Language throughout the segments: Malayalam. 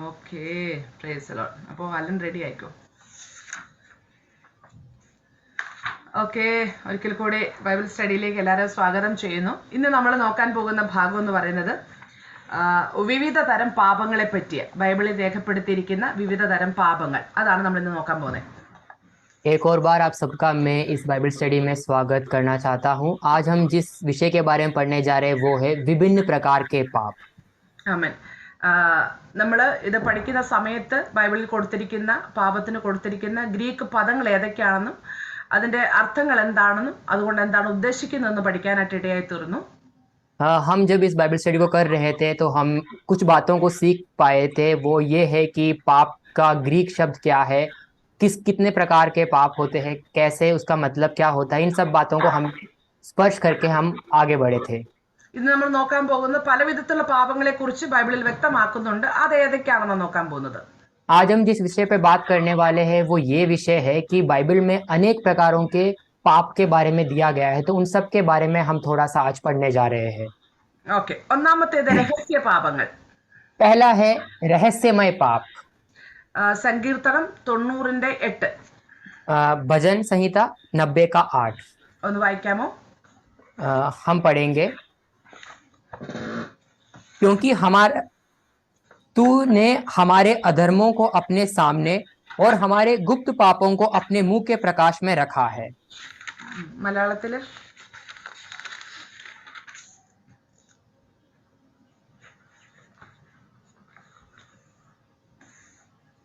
Okay, praise the Lord. അപ്പോൾ അലൻ റെഡി ആയിക്കോ. ഓക്കെ, ഒരിക്കൽ കൂടി ബൈബിൾ സ്റ്റഡിയിലേക്ക് എല്ലാവരും സ്വാഗതം ചെയ്യുന്നു. ഇന്ന് നമ്മൾ നോക്കാൻ പോകുന്ന ഭാഗം എന്ന് പറയുന്നത് വിവിധ തരം പാപങ്ങളെ പറ്റിയ ബൈബിളിൽ രേഖപ്പെടുത്തിയിരിക്കുന്ന വിവിധ തരം പാപങ്ങൾ, അതാണ് നമ്മൾ ഇന്ന് നോക്കാൻ പോകുന്നത്. एक और बार आप सबका मैं इस बाइबल स्टडी में स्वागत करना चाहता हूं। आज हम जिस विषय के बारे में पढ़ने जा रहे हैं वो है विभिन्न प्रकार के पाप। ആമേൻ. നമ്മൾ ഇത് പഠിക്കുന്ന സമയത്ത് ബൈബിളിൽ കൊടുത്തിരിക്കുന്ന പാപത്തിന് കൊടുത്തിരിക്കുന്ന ഗ്രീക്ക് പദങ്ങൾ ഏതൊക്കെയാണെന്നും അതിന്റെ അർത്ഥങ്ങൾ എന്താണെന്നും അതുകൊണ്ട് എന്താണ് ഉദ്ദേശിക്കുന്നതെന്ന് പഠിക്കാനായിട്ട് ഇടയായി തീർന്നു. हम जब इस बाइबल स्टडी को कर रहे थे तो हम कुछ बातों को सीख पाए थे। वो ये है कि पाप का ग्रीक शब्द क्या है, कितने प्रकार के पाप होते हैं, कैसे उसका मतलब क्या होता है, इन सब बातों को हम स्पर्श करके हम आगे बढ़े थे। ഇന്ന് നമ്മൾ നോക്കാൻ പോകുന്ന പല വിധത്തിലുള്ള പാപങ്ങളെ കുറിച്ച് ബൈബിളിൽ വ്യക്തമാക്കുന്നുണ്ട്. അത് ഏതൊക്കെയാണെന്ന് നോക്കാൻ പോകുന്നത്. आज हम जिस विषय पे बात करने वाले हैं वो ये विषय है कि बाइबल में अनेक प्रकारों के पाप के बारे में दिया गया है, तो उन सब के बारे में हम थोड़ा सा आज पढ़ने जा रहे हैं। ഓക്കെ, ഒന്നാമത്തേത് രഹസ്യ പാപങ്ങൾ. पहला है रहस्यमय पाप। സങ്കീർത്തനം 90:8. भजन संहिता 90:8 ഒന്ന് വായിക്കാമോ? हम पढ़ेंगे। क्योंकि तूने हमारे अधर्मों को अपने सामने और हमारे गुप्त पापों को अपने मुंह के प्रकाश में रखा है। മലയാളത്തില്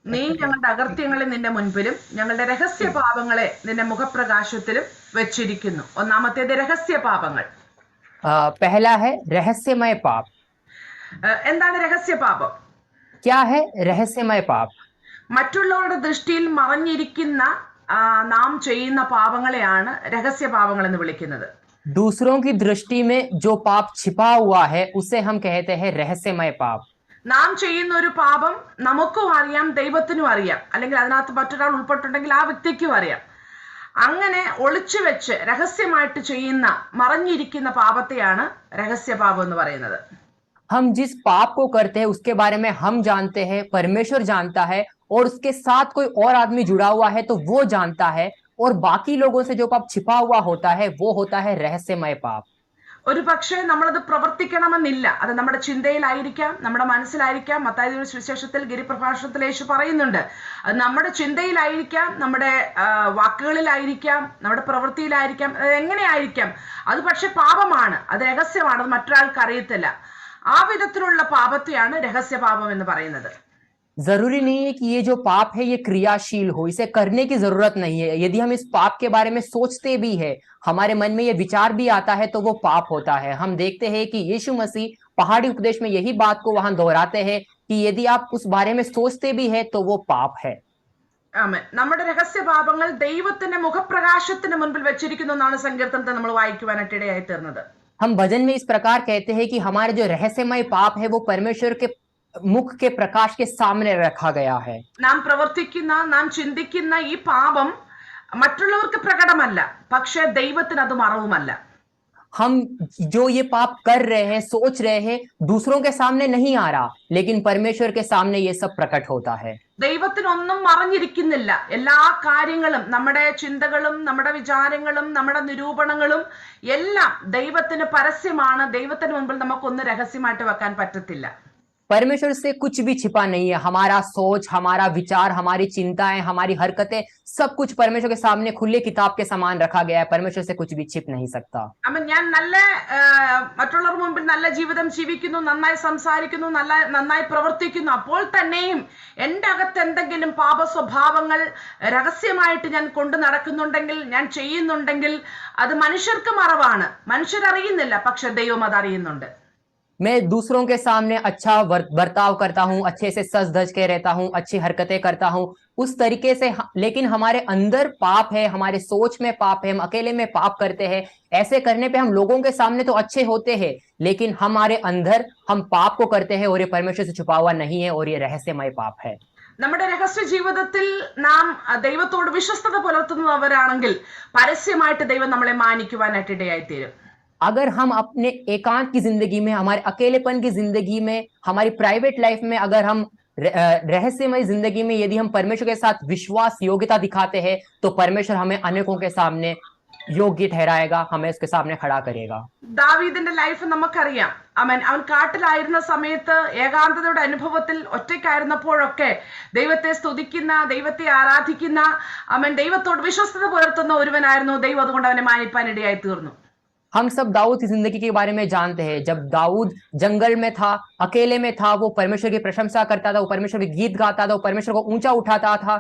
നീ ഞങ്ങളുടെ അകൃത്യങ്ങളെ നിന്റെ മുൻപിലും ഞങ്ങളുടെ രഹസ്യ പാപങ്ങളെ നിന്റെ മുഖപ്രകാശത്തിലും വെച്ചിരിക്കുന്നു. ഒന്നാമത്തേത് രഹസ്യ പാപങ്ങൾ. पहला है रहस्यमय पाप। എന്താണ് രഹസ്യ പാപം? क्या है रहस्यमय पाप? മറ്റുള്ളവരുടെ ദൃഷ്ടിയിൽ മറഞ്ഞിരിക്കുന്ന നാം ചെയ്യുന്ന പാപങ്ങളെയാണ് രഹസ്യ പാപങ്ങൾ എന്ന് വിളിക്കുന്നത്. दूसरों की दृष्टि में जो पाप छिपा हुआ है उसे हम कहते हैं रहस्यमय पाप। നാം ചെയ്യുന്ന ഒരു പാപം നമുക്കും അറിയാം, ദൈവത്തിനും അറിയാം, അല്ലെങ്കിൽ അതിനകത്ത് മറ്റൊരാൾ ഉൾപ്പെട്ടുണ്ടെങ്കിൽ ആ വ്യക്തിക്കും അറിയാം. അങ്ങനെ ഒളിച്ചു വെച്ച് രഹസ്യമായിട്ട് ചെയ്യുന്ന മറഞ്ഞിരിക്കുന്ന പാപത്തെയാണ് രഹസ്യ പാപം എന്ന് പറയുന്നത്. हम जिस पाप को करते हैं उसके बारे में हम जानते हैं, परमेश्वर जानता है, और उसके साथ कोई और आदमी जुड़ा हुआ है तो वो जानता है, और बाकी लोगों से जो पाप छिपा हुआ होता है वो होता है रहस्यमय पाप। ഒരു പക്ഷേ നമ്മളത് പ്രവർത്തിക്കണമെന്നില്ല, അത് നമ്മുടെ ചിന്തയിലായിരിക്കാം, നമ്മുടെ മനസ്സിലായിരിക്കാം. മത്തായിയുടെ സുവിശേഷത്തിൽ ഗിരിപ്രഭാഷണത്തിൽ യേശു പറയുന്നുണ്ട്, അത് നമ്മുടെ ചിന്തയിലായിരിക്കാം, നമ്മുടെ വാക്കുകളിലായിരിക്കാം, നമ്മുടെ പ്രവൃത്തിയിലായിരിക്കാം, അത് എങ്ങനെയായിരിക്കാം, അത് പക്ഷെ പാപമാണ്, അത് രഹസ്യമാണ്, അത് മറ്റൊരാൾക്ക് അറിയത്തില്ല. ആ വിധത്തിലുള്ള പാപത്തെയാണ് രഹസ്യ പാപം എന്ന് പറയുന്നത്. जरूरी नहीं है कि ये जो पाप है ये क्रियाशील हो, इसे करने की जरूरत नहीं है। यदि हम इस पाप के बारे में सोचते भी है, हमारे मन में ये विचार भी आता है तो वो पाप होता है। हम देखते हैं कि यीशु मसीह पहाड़ी उपदेश में यही बात को वहां दोहराते हैं कि यदि आप उस बारे में सोचते भी है तो वो पाप है। ആമേൻ. നമ്മുടെ രഹസ്യ പാപങ്ങൾ ദൈവത്തിന്റെ മുഖപ്രകാശത്തിന് മുൻപിൽ വെച്ചിരിക്കുന്നു എന്നാണ് സങ്കീർത്തനത്തെ നമ്മൾ വായിക്കുവാനായിട്ട് ഇടയായി തീർന്നത്. हम भजन में इस प्रकार कहते हैं कि हमारे जो रहस्यमय पाप है वो परमेश्वर के मुख के प्रकाश के सामने रखा गया है। നാം പ്രവർത്തിക്കുന്ന, നാം ചിന്തിക്കുന്ന ഈ പാപം മറ്റുള്ളവർക്ക് പ്രകടമല്ല, പക്ഷെ ദൈവത്തിന് അത് മറവുമല്ല. हम जो ये पाप कर रहे हैं, सोच रहे हैं, दूसरों के सामने नहीं आ रहा, लेकिन परमेश्वर के सामने ये सब प्रकट होता है। ദൈവത്തിനൊന്നും മറഞ്ഞിരിക്കുന്നില്ല. എല്ലാ കാര്യങ്ങളും, നമ്മുടെ ചിന്തകളും നമ്മുടെ വിചാരങ്ങളും നമ്മുടെ നിരൂപണങ്ങളും എല്ലാം ദൈവത്തിന് പരസ്യമാണ്. ദൈവത്തിന് മുൻപിൽ നമുക്കൊന്നും രഹസ്യമായിട്ട് വെക്കാൻ പറ്റത്തില്ല. परमेश्वर से कुछ भी छिपा नहीं है। हमारा सोच, हमारा विचार, हमारी चिंताएं, हमारी हरकतें, सब कुछ परमेश्वर के सामने खुले किताब के समान रखा गया है। परमेश्वर से कुछ भी छिप नहीं सकता। അമ്മ, ഞാൻ മറ്റുള്ളവർക്ക് മുമ്പിൽ നല്ല ജീവിതം ജീവിക്കുന്നു, നന്നായി സംസാരിക്കുന്നു, നന്നായി പ്രവർത്തിക്കുന്നു, അപ്പോൾ തന്നെയും എൻ്റെ അകത്ത് എന്തെങ്കിലും പാപ സ്വഭാവങ്ങൾ രഹസ്യമായിട്ട് ഞാൻ കൊണ്ടു നടക്കുന്നുണ്ടെങ്കിൽ, ഞാൻ ചെയ്യുന്നുണ്ടെങ്കിൽ, അത് മനുഷ്യർക്ക് മറവാണ്, മനുഷ്യരറിയുന്നില്ല, പക്ഷെ ദൈവം അത് അറിയുന്നുണ്ട്. मैं दूसरों के सामने अच्छा बर्ताव करता हूँ, अच्छे से सज धज के रहता हूँ, अच्छी हरकतें करता हूँ उस तरीके से, लेकिन हमारे अंदर पाप है, हमारे सोच में पाप है, हम अकेले में पाप करते हैं। ऐसे करने पे हम लोगों के सामने तो अच्छे होते हैं, लेकिन हमारे अंदर हम पाप को करते हैं और ये परमेश्वर से छुपा हुआ नहीं है, और ये रहस्यमय पाप है। നമ്മുടെ രഹസ്യ ജീവിതത്തിൽ നാം ദൈവത്തോട് വിശ്വസ്തത പുലർത്തുന്നവരാണെങ്കിൽ പരസ്യമായിട്ട് ദൈവം നമ്മളെ മാനിക്കുവാനായിട്ട് ഇടയായിത്തീരും. अगर हम अपने एकांत की जिंदगी में, हमारे अकेलेपन की जिंदगी में, हमारी प्राइवेट लाइफ में अगर हम रहस्यमय जिंदगी में यदि हम परमेश्वर के साथ विश्वास योग्यता दिखाते हैं तो परमेश्वर हमें अनेकों के सामने योग्य ठहराएगा, हमें उसके सामने खड़ा करेगा। ദാവീദിന്റെ ലൈഫ് നമുക്കറിയാം. അവൻ കാട്ടിലായിരുന്ന സമയത്ത് ഏകാന്തതയുടെ അനുഭവത്തിൽ ഒറ്റയ്ക്കായിരുന്നപ്പോഴൊക്കെ ദൈവത്തെ സ്തുതിക്കുന്ന, ദൈവത്തെ ആരാധിക്കുന്ന, ദൈവത്തോട് വിശ്വസ്തത പുലർത്തുന്ന ഒരുവനായിരുന്നു. ദൈവം അതുകൊണ്ട് അവനെ മാനിപ്പാൻ ഇടയായി തീർന്നു. हम सब दाऊद की जिंदगी के बारे में जानते हैं। जब दाऊद जंगल में था, अकेले में था, वो परमेश्वर की प्रशंसा करता था, वो परमेश्वर के गीत गाता था, वो परमेश्वर को ऊंचा उठाता था।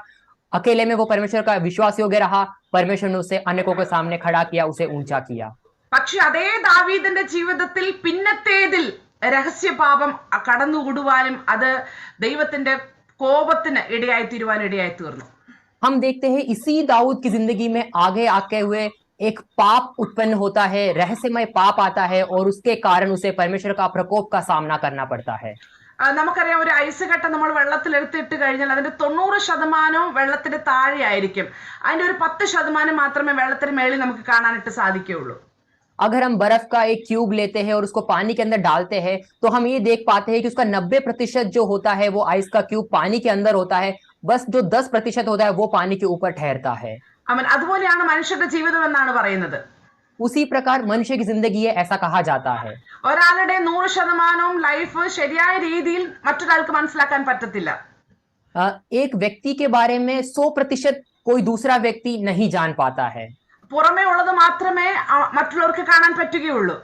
अकेले में वो परमेश्वर का विश्वास योग्य रहा। परमेश्वर ने उसे अनेकों के सामने खड़ा किया, उसे ऊंचा किया। പക്ഷെ അതേ ദാവീദിന്റെ ജീവിതത്തിൽ പിന്നത്തേതിൽ രഹസ്യപാപം കടന്നുകൂടുവാനും അത് ദൈവത്തിന്റെ കോപത്തിന് ഇടയായി തീർന്നു. हम देखते हैं इसी दाऊद की जिंदगी में आगे आके हुए एक पाप उत्पन्न होता है, रहस्यमय पाप आता है और उसके कारण उसे परमेश्वर का प्रकोप का सामना करना पड़ता है। നമുക്കറിയാം, ഒരു ഐസ് കട്ട നമ്മൾ വെള്ളത്തിൽ എടുത്തിട്ട് കഴിഞ്ഞാൽ അതിന്റെ 90% വെള്ളത്തിന്റെ താഴെ ആയിരിക്കും. അതിന്റെ ഒരു 10% മാത്രമേ വെള്ളത്തിന് മേളിൽ നമുക്ക് കാണാനായിട്ട് സാധിക്കുകയുള്ളൂ. अगर हम बर्फ का एक क्यूब लेते हैं और उसको पानी के अंदर डालते हैं तो हम ये देख पाते हैं कि उसका 90% जो होता है वो आइस का क्यूब पानी के अंदर होता है, बस जो 10% होता है वो पानी के ऊपर ठहरता है। അതുപോലെയാണ് മനുഷ്യരുടെ ജീവിതം എന്നാണ് പറയുന്നത്. उसी प्रकार मनुष्य की जिंदगी है, ऐसा कहा जाता है। ഒരാളുടെ 100% ലൈഫ് ശരിയായ രീതിയിൽ മറ്റൊരാൾക്ക് മനസ്സിലാക്കാൻ പറ്റത്തില്ല. एक व्यक्ति के बारे में 100% कोई दूसरा व्यक्ति नहीं जान पाता है। പുറമേ ഉള്ളത് മാത്രമേ മറ്റുള്ളവർക്ക് കാണാൻ പറ്റുകയുള്ളൂ.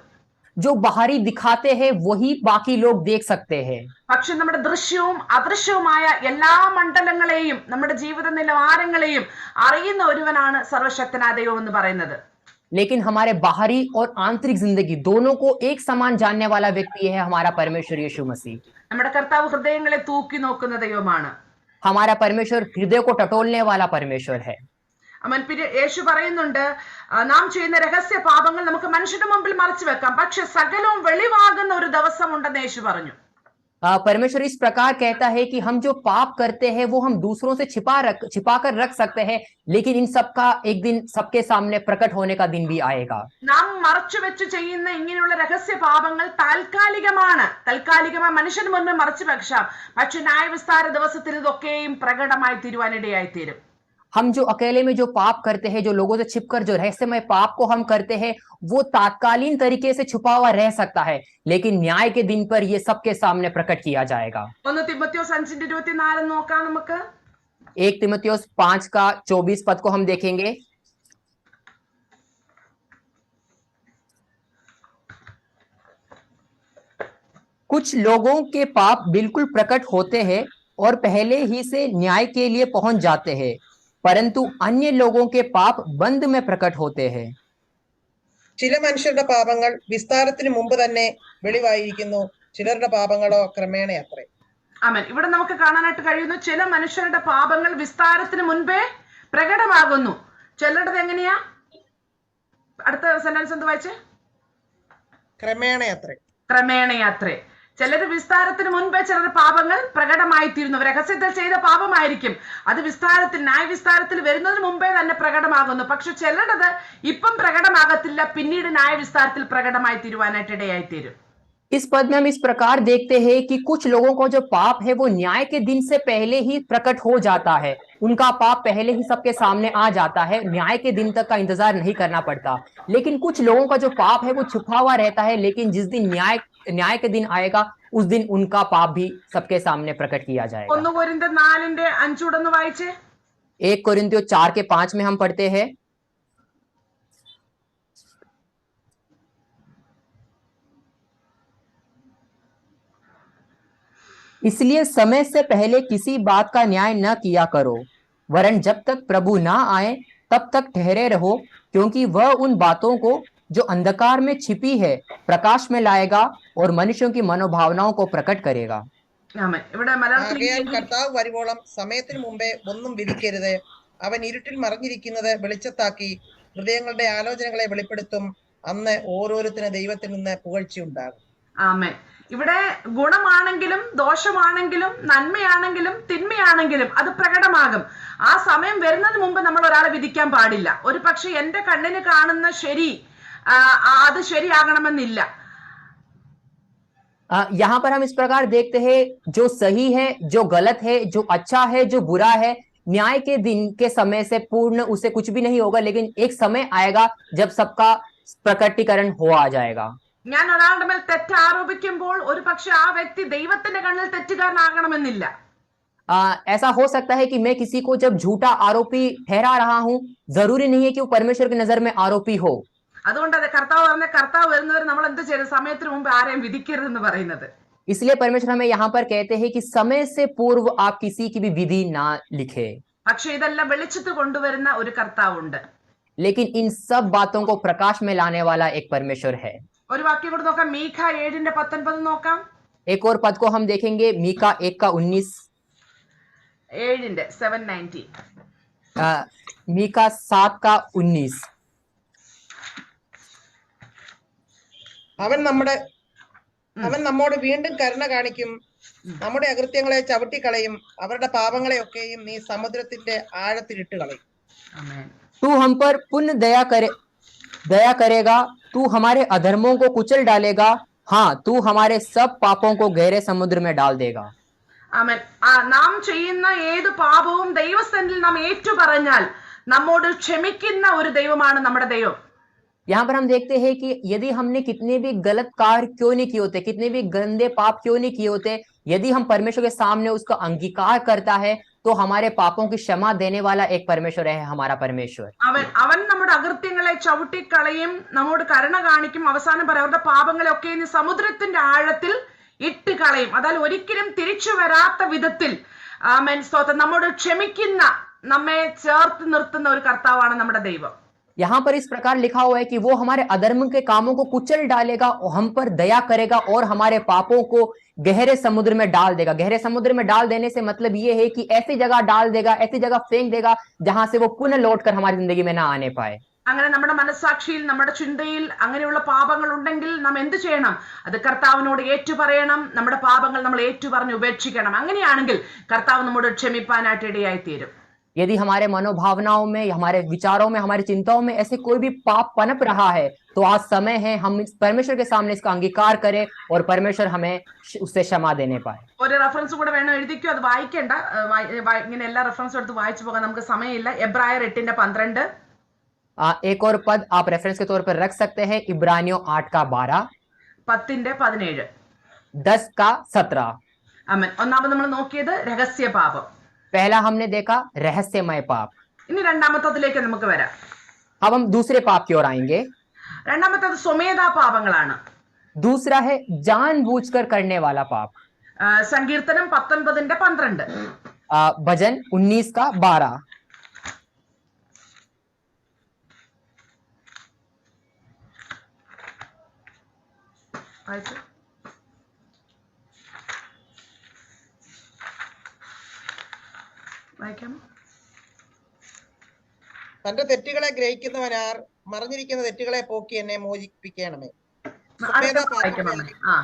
जो बाहरी दिखाते हैं वही बाकी लोग देख सकते हैं। പക്ഷെ നമ്മുടെ ദൃശ്യവും അദൃശ്യവുമായ എല്ലാ മണ്ഡലങ്ങളെയും നമ്മുടെ ജീവിത നിലവാരങ്ങളെയും അറിയുന്ന ഒരുവനാണ് സർവശക്തനായ ദൈവം എന്ന് പറയുന്നത്. लेकिन हमारे बाहरी और आंतरिक जिंदगी दोनों को एक समान जानने वाला व्यक्ति है हमारा परमेश्वर यीशु मसीह। നമ്മുടെ കർത്താവ് ഹൃദയങ്ങളെ തൂക്കി നോക്കുന്ന ദൈവമാണ്. हमारा परमेश्वर हृदय को टटोलने वाला परमेश्वर है। പിന്നെ യേശു പറയുന്നുണ്ട്, നാം ചെയ്യുന്ന രഹസ്യ പാപങ്ങൾ നമുക്ക് മനുഷ്യന്റെ മുമ്പിൽ മറച്ചു വെക്കാം, പക്ഷെ സകലവും വെളിവാകുന്ന ഒരു ദിവസം ഉണ്ടെന്ന് യേശു പറഞ്ഞു. परमेश्वर इस प्रकार कहता है कि हम जो पाप करते हैं वो हम दूसरों से छिपा कर रख सकते हैं, लेकिन इन सब का एक दिन सबके सामने प्रकट होने का दिन भी आएगा। നാം മറച്ചു വെച്ച് ചെയ്യുന്ന ഇങ്ങനെയുള്ള രഹസ്യ പാപങ്ങൾ താൽക്കാലികമായി മനുഷ്യന് മുൻപിൽ മറച്ചു വെക്കാം, പക്ഷെ ന്യായവിസ്താര ദിവസത്തിൽ ഇതൊക്കെയും പ്രകടമായി തീരുവാനിടയായി തീരും. हम जो अकेले में जो पाप करते हैं, जो लोगों से छिपकर जो रहस्यमय पाप को हम करते हैं, वो तात्कालीन तरीके से छुपा हुआ रह सकता है, लेकिन न्याय के दिन पर ये सबके सामने प्रकट किया जाएगा। 1 തിമോത്തിയോസ് 5:24 നോക്കാം നമുക്ക്. 1 तिमुथियुस 5 का 24 पद को हम देखेंगे। कुछ लोगों के पाप बिल्कुल प्रकट होते हैं और पहले ही से न्याय के लिए पहुंच जाते हैं, परंतु अन्य लोगों के पाप बंद में प्रकट होते हैं। ചില മനുഷ്യരുടെ പാപങ്ങൾ വിസ്താരത്തിന് മുമ്പ് തന്നെ വെളിവായിരിക്കുന്നു, ചിലരുടെ പാപങ്ങളോ ക്രമേണ അത്രേ. ആമേൻ. ഇവിടെ നമുക്ക് കാണാനായിട്ട് കഴിയുന്നു, ചില മനുഷ്യരുടെ പാപങ്ങൾ വിസ്താരത്തിന് മുൻപേ പ്രകടമാകുന്നു. ചിലരുടേത് എങ്ങനെയാ? അടുത്ത സെന്റൻസ് എന്ത് വായിച്ചേ? ക്രമേണയാത്രേ. ചിലര് വിസ്താരത്തിന് മുൻപേ ചിലരുടെ പാപങ്ങൾ പ്രകടമായി തീരുന്നു. രഹസ്യത്തിൽ ചെയ്ത പാപമായിരിക്കും, അത് ന്യായവിസ്താരത്തിൽ വരുന്നതിന് മുമ്പേ തന്നെ പ്രകടമാകുന്നു. പക്ഷെ ചിലരുടേത് ഇപ്പം പ്രകടമാകത്തില്ല, പിന്നീട് ന്യായവിസ്താരത്തിൽ പ്രകടമായി തീരുവാനായിട്ട് ഇടയായി തീരും. इस पद में हम इस प्रकार देखते हैं कि कुछ लोगों को जो पाप है वो न्याय के दिन से पहले ही प्रकट हो जाता है, उनका पाप पहले ही सबके सामने आ जाता है, न्याय के दिन तक का इंतजार नहीं करना पड़ता। लेकिन कुछ लोगों का जो पाप है वो छुपा हुआ रहता है, लेकिन जिस दिन न्याय के दिन आएगा उस दिन उनका पाप भी सबके सामने प्रकट किया जाएगा। 1 കൊരിന്ത്യർ 4:5 വായിച്ചേ. 1 कोरिन्थियों 4 के 5 में हम पढ़ते हैं, इसलिए समय से पहले किसी बात का न्याय न किया करो, वरन जब तक प्रभु ना आए तब तक ठहरे रहो, क्योंकि वह उन बातों को जो अंधकार में छिपी है प्रकाश में लाएगा और मनुष्यों की मनोभावनाओं को प्रकट करेगा। കർത്താവ് വരുവോളം സമയത്തിന് മുമ്പേ ഒന്നും വിധിക്കരുത്, അവൻ ഇരുട്ടിൽ മറഞ്ഞിരിക്കുന്നത് വെളിച്ചത്താക്കി ഹൃദയങ്ങളുടെ ആലോചനകളെ വെളിപ്പെടുത്തും, അന്ന് ഓരോരുത്തരും ദൈവത്തിൽ നിന്ന് പുകഴ്ചയുണ്ടാകും. ആമേൻ. ഇവിടെ ഗുണമാണെങ്കിലും ദോഷമാണെങ്കിലും നന്മയാണെങ്കിലും തിന്മയാണെങ്കിലും അത് പ്രകടമാകും. ആ സമയം വരുന്നതിന് മുമ്പ് നമ്മൾ ഒരാളെ വിധിക്കാൻ പാടില്ല. ഒരു പക്ഷെ എന്റെ കണ്ണിന് കാണുന്ന ശരി അത് ശരിയാകണമെന്നില്ല. यहाँ पर हम इस प्रकार देखते हैं, जो सही है, जो गलत है, जो अच्छा है, जो बुरा है, न्याय के दिन के समय से पूर्ण उसे कुछ भी नहीं होगा, लेकिन एक समय आएगा जब सबका प्रकटीकरण हो आ जाएगा। ഞാൻ ഒരാളുടെ മേൽ തെറ്റ് ആരോപിക്കുമ്പോൾ ഒരു പക്ഷെ ആ വ്യക്തി ദൈവത്തിന്റെ കണ്ണിൽ തെറ്റുകാരനാകണമെന്നില്ല. ऐसा हो सकता है कि मैं किसी को जब झूठा आरोपी ठहरा रहा हूं, जरूरी नहीं है कि वो परमेश्वर की नजर में आरोपी हो। അതുകൊണ്ട് അത് കർത്താവ് പറഞ്ഞ കർത്താവ് വരുന്നവർ നമ്മൾ എന്ത് ചെയ്യണം, സമയത്തിന് മുമ്പ് ആരെയും വിധിക്കരുതെന്ന് പറയുന്നത്. इसलिए परमेश्वर हमें यहाँ पर कहते हैं कि समय से पूर्व आप किसी की भी विधि ना लिखे। പക്ഷെ ഇതെല്ലാം വെളിച്ചത്ത് കൊണ്ടുവരുന്ന ഒരു കർത്താവുണ്ട്. लेकिन इन सब बातों को प्रकाश में लाने वाला एक परमेश्वर है। ഒരു വാക്യം കൂടെ നോക്കാം, മീഖ 7:19 നോക്കാം. एक और पद को हम देखेंगे, मीका 1:19, 7:19. मीका 7:19। അവൻ നമ്മോട് വീണ്ടും കരുണ കാണിക്കും, നമ്മുടെ അകൃത്യങ്ങളെ ചവിട്ടിക്കളയും, അവരുടെ പാപങ്ങളെയൊക്കെയും നീ സമുദ്രത്തിന്റെ ആഴത്തിലിട്ട് കളയും. तू हम पर पुण्य दया करेगा, तू हमारे अधर्मों को कुचल डालेगा, हाँ तू हमारे सब पापों को गहरे समुद्र में डाल देगा। ആമേൻ. നാം ചെയ്യുന്ന ഏത് പാപവും ദൈവസന്നിധിയിൽ നാം ഏറ്റുപറഞ്ഞാൽ നമ്മോട് ക്ഷമിക്കുന്ന ഒരു ദൈവമാണ് നമ്മുടെ ദൈവം. यहाँ पर हम देखते हैं कि यदि हमने कितने भी गलत कार्य क्यों नहीं किए होते, कितने भी गंदे पाप क्यों नहीं किए होते, यदि हम परमेश्वर के सामने उसका अंगीकार करता है तो हमारे पापों की क्षमा देने वाला एक परमेश्वर है हमारा परमेश्वर। അവൻ നമ്മുടെ അകൃത്യങ്ങളെ ചവിട്ടിക്കളയും, നമ്മോട് കരുണ കാണിക്കും, അവസാനം പറയും അവരുടെ പാപങ്ങളെ ഒക്കെ ഇനി സമുദ്രത്തിന്റെ ആഴത്തിൽ ഇട്ട് കളയും. അതായത് ഒരിക്കലും തിരിച്ചു വരാത്ത വിധത്തിൽ ആമേൻ സ്തോത്രം നമ്മോട് ക്ഷമിക്കുന്ന, നമ്മെ ചേർത്ത് നിർത്തുന്ന ഒരു കർത്താവാണ് നമ്മുടെ ദൈവം. यहाँ पर इस प्रकार लिखा हुआ है कि वो हमारे अधर्म के कामों को कुचल डालेगा और हम पर दया करेगा और हमारे पापों को गहरे समुद्र में डाल देगा। गहरे समुद्र में डाल देने से मतलब ये है कि ऐसी जगह डाल देगा, ऐसी जगह फेंक देगा जहां से वो पुनः लौट कर हमारी जिंदगी में ना आने पाए। അങ്ങനെ നമ്മുടെ മനസ്സാക്ഷിയിൽ, നമ്മുടെ ചിന്തയിൽ അങ്ങനെയുള്ള പാപങ്ങൾ ഉണ്ടെങ്കിൽ നാം എന്ത് ചെയ്യണം? അത് കർത്താവിനോട് ഏറ്റുപറയണം. നമ്മുടെ പാപങ്ങൾ നമ്മൾ ഏറ്റുപറഞ്ഞ് ഉപേക്ഷിക്കണം. അങ്ങനെയാണെങ്കിൽ കർത്താവ് നമ്മോട് ക്ഷമിപ്പാനായിട്ട് ഇടയായി തീരും. यदि हमारे मनोभावनाओं में, हमारे विचारों में, हमारी चिंताओं में ऐसे कोई भी पाप पनप रहा है तो आज समय है हम इस परमेश्वर के सामने इसका अंगीकार करें और परमेश्वर हमें उससे क्षमा देने पाए। ഒരു റെഫറൻസ് കൂടെ വേണം, എഴുതിക്കോ, അത് വായിക്കേണ്ട. ഇങ്ങനെ എല്ലാ റെഫറൻസും എടുത്ത് വായിച്ചു പോകാൻ നമുക്ക് സമയമില്ല. എബ്രായർ 8:12. एक और पद आप रेफरेंस के तौर पर रख सकते हैं, इब्रानियों 8:12, 10:17, 10:17। ആമേൻ. ഒന്നാമത് നമ്മൾ നോക്കിയത് രഹസ്യ പാപം. पहला हमने देखा रहस्यमय पाप। ഇനി രണ്ടാമത്തതിലേക്ക് നമുക്ക് വരാം. अब हम दूसरे पाप की ओर आएंगे। രണ്ടാമത്തത് സ്വമേധാ പാപങ്ങളാണ്. दूसरा है जानबूझकर करने वाला पाप। സങ്കീർത്തനം 19:12, भजन 19:12। വായിച്ചു. വായിക്കാമോ? തന്റെ തെറ്റുകളെ ഗ്രഹിക്കുന്നവനാർ, മറഞ്ഞിരിക്കുന്ന തെറ്റുകളെ പോക്കി എന്നെ മോചിപ്പിക്കണമേ.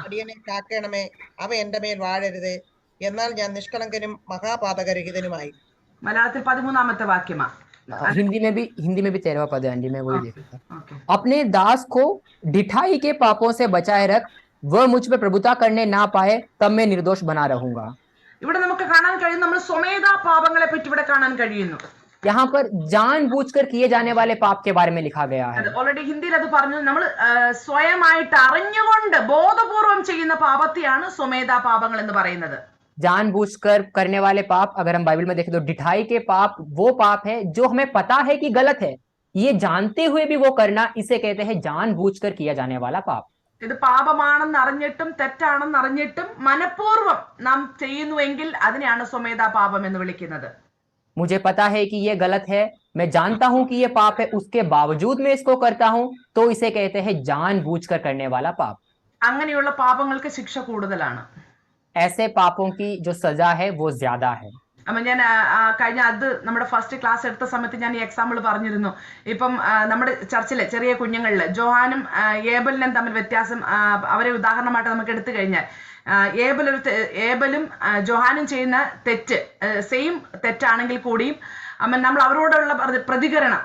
അടിയനെ കാക്കണമേ, അവ എന്റെ മേൽ വാഴരുതേ, എന്നാൽ ഞാൻ നിഷ്കളങ്കനും മഹാപാതകരഹിതനുമായി. മലയാളത്തിൽ 13ാമത്തെ വാക്യമാ. हिंदी में भी 13वां पद है, मैं वही देख रहा था। अपने दास को ढिठाई के पापों से बचाए रख, वह मुझ पे प्रभुता करने ना पाए, तब मैं निर्दोष बना रहूंगा। ഇവിടെ നമുക്ക് കാണാൻ കഴിയും, നമ്മൾ സ്വമേധാ പാപങ്ങളെ പറ്റി ഇവിടെ കാണാൻ കഴിയുന്നു. यहाँ पर जानबूझकर किए जाने वाले पाप के बारे में लिखा गया है। ഓൾറെഡി ഹിന്ദിയിൽ അത് പറഞ്ഞു. നമ്മൾ സ്വയമായിട്ട് അറിഞ്ഞുകൊണ്ട് ബോധപൂർവം ചെയ്യുന്ന പാപത്തെയാണ് സ്വമേധാ പാപങ്ങൾ എന്ന് പറയുന്നത്. जानबूझकर करने वाले पाप, अगर हम बाइबल में देखें तो ढिठाई के पाप वो पाप है जो हमें पता है कि गलत है, ये जानते हुए भी वो करना, इसे कहते हैं जानबूझकर किया जाने वाला पाप। ഇത് പാപമാണെന്ന് അറിഞ്ഞിട്ടും തെറ്റാണെന്ന് അറിഞ്ഞിട്ടും മനഃപൂർവ്വം നാം ചെയ്യുന്നുവെങ്കിൽ അതിനെയാണ് സ്വമേധാ പാപം എന്ന് വിളിക്കുന്നത്. मुझे पता है कि ये गलत है, मैं जानता हूं कि ये पाप है, उसके बावजूद मैं इसको करता हूं, तो इसे कहते हैं जानबूझकर करने वाला पाप। അങ്ങനെയുള്ള പാപങ്ങൾക്ക് ശിക്ഷ കൂടുതലാണ്. ऐसे पापों की जो सजा है वो ज्यादा है। അപ്പൊ ഞാൻ കഴിഞ്ഞ അത് നമ്മുടെ ഫസ്റ്റ് ക്ലാസ് എടുത്ത സമയത്ത് ഞാൻ ഈ എക്സാമ്പിൾ പറഞ്ഞിരുന്നു. ഇപ്പം നമ്മുടെ ചർച്ചിലെ ചെറിയ കുഞ്ഞുങ്ങളിൽ ജോഹാനും ഏബലിനും തമ്മിൽ വ്യത്യാസം അവരെ ഉദാഹരണമായിട്ട് നമുക്ക് എടുത്തു കഴിഞ്ഞാൽ, ഏബലും ജോഹാനും ചെയ്യുന്ന തെറ്റ് സെയിം തെറ്റാണെങ്കിൽ കൂടിയും നമ്മൾ അവരോടുള്ള പ്രതികരണം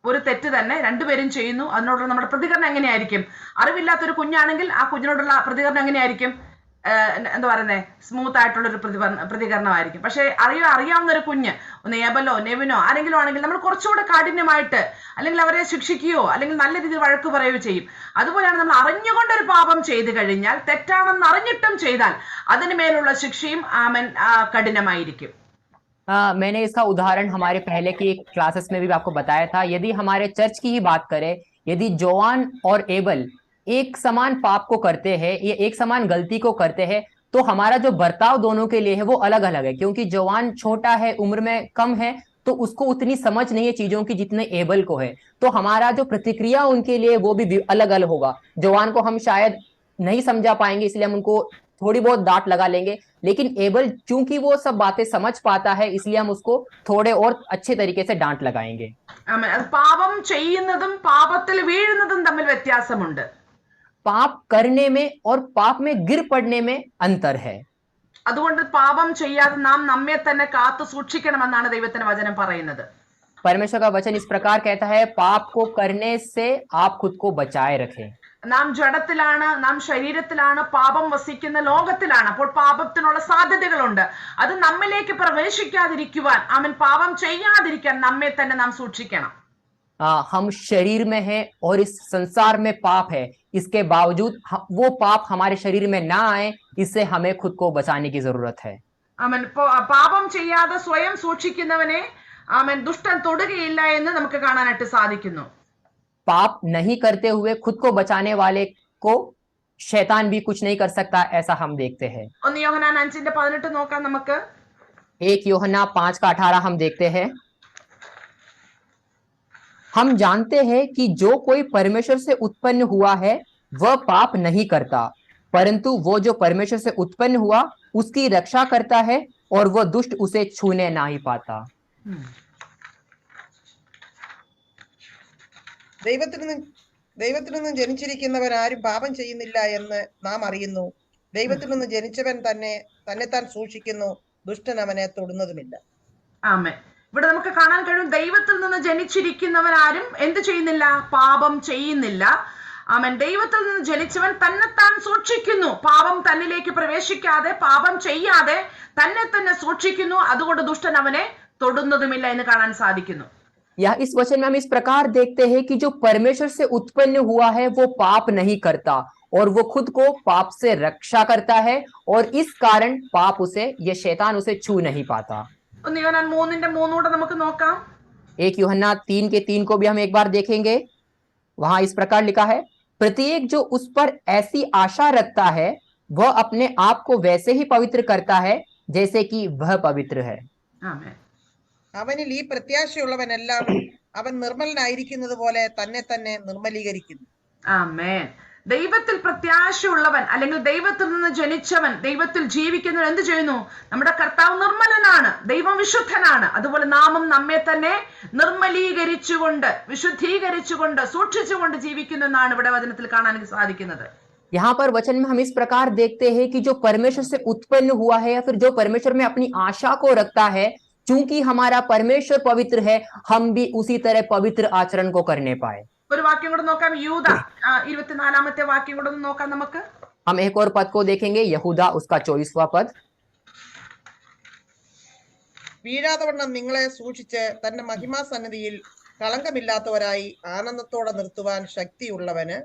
ഒരു തെറ്റ് തന്നെ രണ്ടുപേരും ചെയ്യുന്നു. അതിനോടുള്ള നമ്മുടെ പ്രതികരണം എങ്ങനെയായിരിക്കും? അറിവില്ലാത്തൊരു കുഞ്ഞാണെങ്കിൽ ആ കുഞ്ഞിനോടുള്ള പ്രതികരണം എങ്ങനെയായിരിക്കും? എന്താ പറയുന്നേ സ്മൂത്ത് ആയിട്ടുള്ള ഒരു പ്രതികരണമായിരിക്കും. പക്ഷെ അറിയാവുന്ന ഒരു കുഞ്ഞ്, ഒന്ന് ഏബലോ നെവിനോ ആരെങ്കിലും ആണെങ്കിൽ നമ്മൾ കുറച്ചുകൂടെ കാഠിന്യമായിട്ട് അല്ലെങ്കിൽ അവരെ ശിക്ഷിക്കുകയോ അല്ലെങ്കിൽ നല്ല രീതിയിൽ വഴക്ക് പറയുകയോ ചെയ്യും. അതുപോലെയാണ് നമ്മൾ അറിഞ്ഞുകൊണ്ടൊരു പാപം ചെയ്തു കഴിഞ്ഞാൽ, തെറ്റാണെന്ന് അറിഞ്ഞിട്ടും ചെയ്താൽ അതിന് മേലുള്ള ശിക്ഷയും കഠിനമായിരിക്കും. मैंने इसका उदाहरण हमारे पहले की क्लासेस में भी आपको बताया था. यदि हमारे चर्च की ही बात करें, यदि जोआन और एबल एक समान पाप को करते हैं, ये एक समान गलती को करते हैं, तो हमारा जो बर्ताव दोनों के लिए है वो अलग अलग है. क्योंकि जोआन छोटा है, उम्र में कम है, तो उसको उतनी समझ नहीं है चीजों की जितने एबल को है. तो हमारा जो प्रतिक्रिया उनके लिए वो भी अलग अलग होगा. जोआन को हम शायद नहीं समझा पाएंगे, इसलिए हम उनको थोड़ी बहुत डांट लगा लेंगे, लेकिन एबल चूंकि वो सब बातें समझ पाता है, इसलिए हम उसको थोड़े और अच्छे तरीके से डांट लगाएंगे. പാപം ചെയ്യുന്നതും പാപത്തിൽ വീഴുന്നതും തമ്മിൽ വ്യത്യാസമുണ്ട്. पाप करने में और पाप में गिर पड़ने में अंतर है. അതുകൊണ്ട് പാപം ചെയ്യാതെ നാം നമ്മെ തന്നെ കാത്തു സൂക്ഷിക്കണമെന്നാണ് ദൈവത്തിന്റെ വചനം പറയുന്നത്. परमेश्वर का वचन इस प्रकार कहता है, पाप को करने से आप खुद को बचाए रखें. നാം ജഡത്തിലാണ്, നാം ശരീരത്തിലാണ്, പാപം വസിക്കുന്ന ലോകത്തിലാണ്. അപ്പോൾ പാപത്തിനുള്ള സാധ്യതകളുണ്ട്. അത് നമ്മിലേക്ക് പ്രവേശിക്കാതിരിക്കുവാൻ, പാപം ചെയ്യാതിരിക്കാൻ നമ്മെ തന്നെ നാം സൂക്ഷിക്കണം. हम शरीर में हैं और इस संसार में पाप है, इसके बावजूद वो पाप हमारे शरीर में ना आए, इससे हमें खुद को बचाने की जरूरत है. പാപം ചെയ്യാതെ സ്വയം സൂക്ഷിക്കുന്നവനെ ദുഷ്ടൻ തൊടുകയില്ല എന്ന് നമുക്ക് കാണാനായിട്ട് സാധിക്കുന്നു. पाप नहीं करते हुए खुद को बचाने वाले को शैतान भी कुछ नहीं कर सकता, ऐसा हम देखते हैं. 1 യോഹന്നാൻ 5:18 നോക്കാം നമുക്ക്. 1 यूहन्ना 5:18 हम देखते हैं. हम जानते हैं कि जो कोई परमेश्वर से उत्पन्न हुआ है वह पाप नहीं करता, परंतु वो जो परमेश्वर से उत्पन्न हुआ उसकी रक्षा करता है और वह दुष्ट उसे छूने ना ही पाता. ദൈവത്തിൽ നിന്ന് ജനിച്ചിരിക്കുന്നവൻ ആരും പാപം ചെയ്യുന്നില്ല എന്ന് നാം അറിയുന്നു. ദൈവത്തിൽ നിന്ന് ജനിച്ചവൻ തന്നെത്താൻ സൂക്ഷിക്കുന്നു, ദുഷ്ടൻ അവനെ തൊടുന്നതുമില്ല. ആമേൻ. ഇവിടെ നമുക്ക് കാണാൻ കഴിയും, ദൈവത്തിൽ നിന്ന് ജനിച്ചിരിക്കുന്നവൻ ആരും എന്ത് ചെയ്യുന്നില്ല? പാപം ചെയ്യുന്നില്ല. ആമേൻ. ദൈവത്തിൽ നിന്ന് ജനിച്ചവൻ തന്നെത്താൻ സൂക്ഷിക്കുന്നു, പാപം തന്നിലേക്ക് പ്രവേശിക്കാതെ, പാപം ചെയ്യാതെ തന്നെ തന്നെ സൂക്ഷിക്കുന്നു. അതുകൊണ്ട് ദുഷ്ടൻ അവനെ തൊടുന്നതുമില്ല എന്ന് കാണാൻ സാധിക്കുന്നു. या इस वचन में हम इस प्रकार देखते हैं कि जो परमेश्वर से उत्पन्न हुआ है वो पाप नहीं करता और वो खुद को पाप से रक्षा करता है, और इस कारण पाप उसे, ये शैतान उसे छू नहीं पाता. 1 യോഹന്നാൻ 3:3 നമുക്ക് നോക്കാം. 1 यूहन्ना 3:3 को भी हम एक बार देखेंगे. वहां इस प्रकार लिखा है, प्रत्येक जो उस पर ऐसी आशा रखता है वह अपने आप को वैसे ही पवित्र करता है जैसे कि वह पवित्र है. ആമേൻ. അവനിൽ ഈ പ്രത്യാശയുള്ളവനെല്ലാം അവൻ നിർമ്മലനായിരിക്കുന്നത് പോലെ തന്നെ തന്നെ നിർമ്മലീകരിക്കുന്നു. ആമേൻ. ദൈവത്തിൽ പ്രത്യാശയുള്ളവൻ അല്ലെങ്കിൽ ദൈവത്തിൽ നിന്ന് ജനിച്ചവൻ, ദൈവത്തിൽ ജീവിക്കുന്നവൻ എന്ത് ചെയ്യുന്നു? നമ്മുടെ കർത്താവ് നിർമ്മലനാണ്, ദൈവം വിശുദ്ധനാണ്. അതുപോലെ നാമും നമ്മെ തന്നെ നിർമ്മലീകരിച്ചുകൊണ്ട്, വിശുദ്ധീകരിച്ചുകൊണ്ട്, സൂക്ഷിച്ചുകൊണ്ട് ജീവിക്കുന്നു എന്നാണ് ഇവിടെ വചനത്തിൽ കാണാൻ സാധിക്കുന്നത്. यहाँ पर वचन में हम इस प्रकार देखते हैं कि जो परमेश्वर से उत्पन्न हुआ है या फिर जो परमेश्वर में अपनी आशा को रखता है, चूंकि हमारा परमेश्वर पवित्र है, हम भी उसी तरह पवित्र आचरण को करने पाए. ഒരു വാക്യം കൂടെ നോക്കാം. യൂദ 24-ാമത്തെ വാക്യം കൂടെ നോക്കാം നമുക്ക്. हम एक और पद को देखेंगे, यहूदा उसका 24वां पद. വീഴാതവണ്ണം നിങ്ങളെ സൂക്ഷിച്ച് തന്റെ മഹിമാസന്നിധിയിൽ കളങ്കമില്ലാത്തവരായി ആനന്ദത്തോടെ നിർത്തുവാൻ ശക്തിയുള്ളവന്.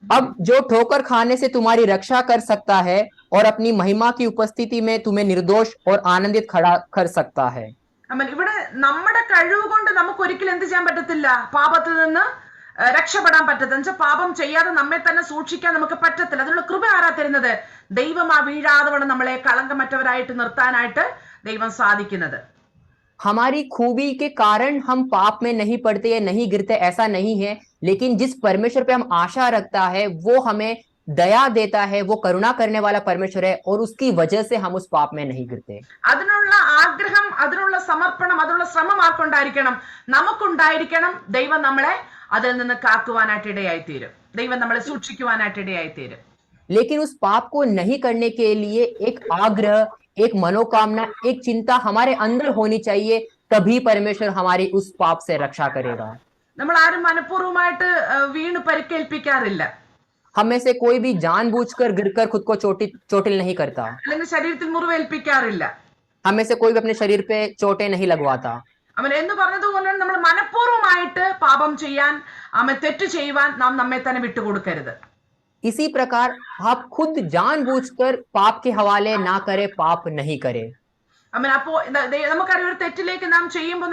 अब जो ठोकर खाने से तुम्हारी रक्षा कर सकता है और अपनी महिमा की उपस्थिति में तुम्हें निर्दोष और आनंदित खड़ा कर सकता है. ഇവിടെ നമ്മുടെ കഴിവ് കൊണ്ട് നമുക്ക് ഒരിക്കലും എന്ത് ചെയ്യാൻ പറ്റത്തില്ല? പാപത്തിൽ നിന്ന് രക്ഷപ്പെടാൻ പറ്റത്തില്ല. എന്നുവെച്ചാൽ പാപം ചെയ്യാതെ നമ്മെ തന്നെ സൂക്ഷിക്കാൻ നമുക്ക് പറ്റത്തില്ല. അതിനുള്ള കൃപ ആരാ തരുന്നത്? ദൈവം ആ വീഴാതെ നമ്മളെ കളങ്കമറ്റവരായിട്ട് നിർത്താനായിട്ട് ദൈവം സാധിക്കുന്നത്. हमारी खूबी के कारण हम पाप में नहीं पड़ते या नहीं गिरते, ऐसा नहीं है, लेकिन जिस परमेश्वर पे हम आशा रखता है वो हमें दया देता है, वो करुणा करने वाला परमेश्वर है, और उसकी वजह से हम उस पाप में नहीं गिरते. അതിനുള്ള ആഗ്രഹം, അതിനുള്ള സമർപ്പണം, അതിനുള്ള ശ്രമം ആർക്കുണ്ടായിരിക്കണം? നമുക്കുണ്ടായിരിക്കണം. ദൈവം നമ്മളെ അതിൽ നിന്ന് കാക്കുവാനായിട്ട് ഇടയായി തീരും, ദൈവം നമ്മളെ സൂക്ഷിക്കുവാനായിട്ട് ഇടയായി തീരും. लेकिन उस पाप को नहीं करने के लिए एक आग्रह, एक मनोकामना, एक चिंता हमारे अंदर होनी चाहिए, तभी परमेश्वर हमारी उस पाप से रक्षा करेगा. നമ്മൾ ആരും മനഃപൂർവ്വമായിട്ട് വീണ് പരിക്കേൽപ്പിക്കാറില്ല. हम में से कोई भी जानबूझकर गिरकर खुद को चोटिल नहीं करता। അല്ലെങ്കിൽ ശരീരത്തിൽ മുറിവേൽപ്പിക്കാറില്ല. हम में से कोई भी अपने शरीर पे चोटें नहीं लगवाता। അവൻ എന്ന് പറഞ്ഞതുപോലെ നമ്മൾ മനഃപൂർവ്വമായിട്ട് പാപം ചെയ്യാൻ, തെറ്റ് ചെയ്യുവാൻ നാം നമ്മെ തന്നെ വിട്ടുകൊടുക്കരുത്. इसी प्रकार आप खुद जानबूझकर पाप के हवाले ना करें, पाप नहीं करें। അപ്പോ നമുക്കറിയാം, ഒരു തെറ്റിലേക്ക് നാം ചെയ്യുമ്പോൾ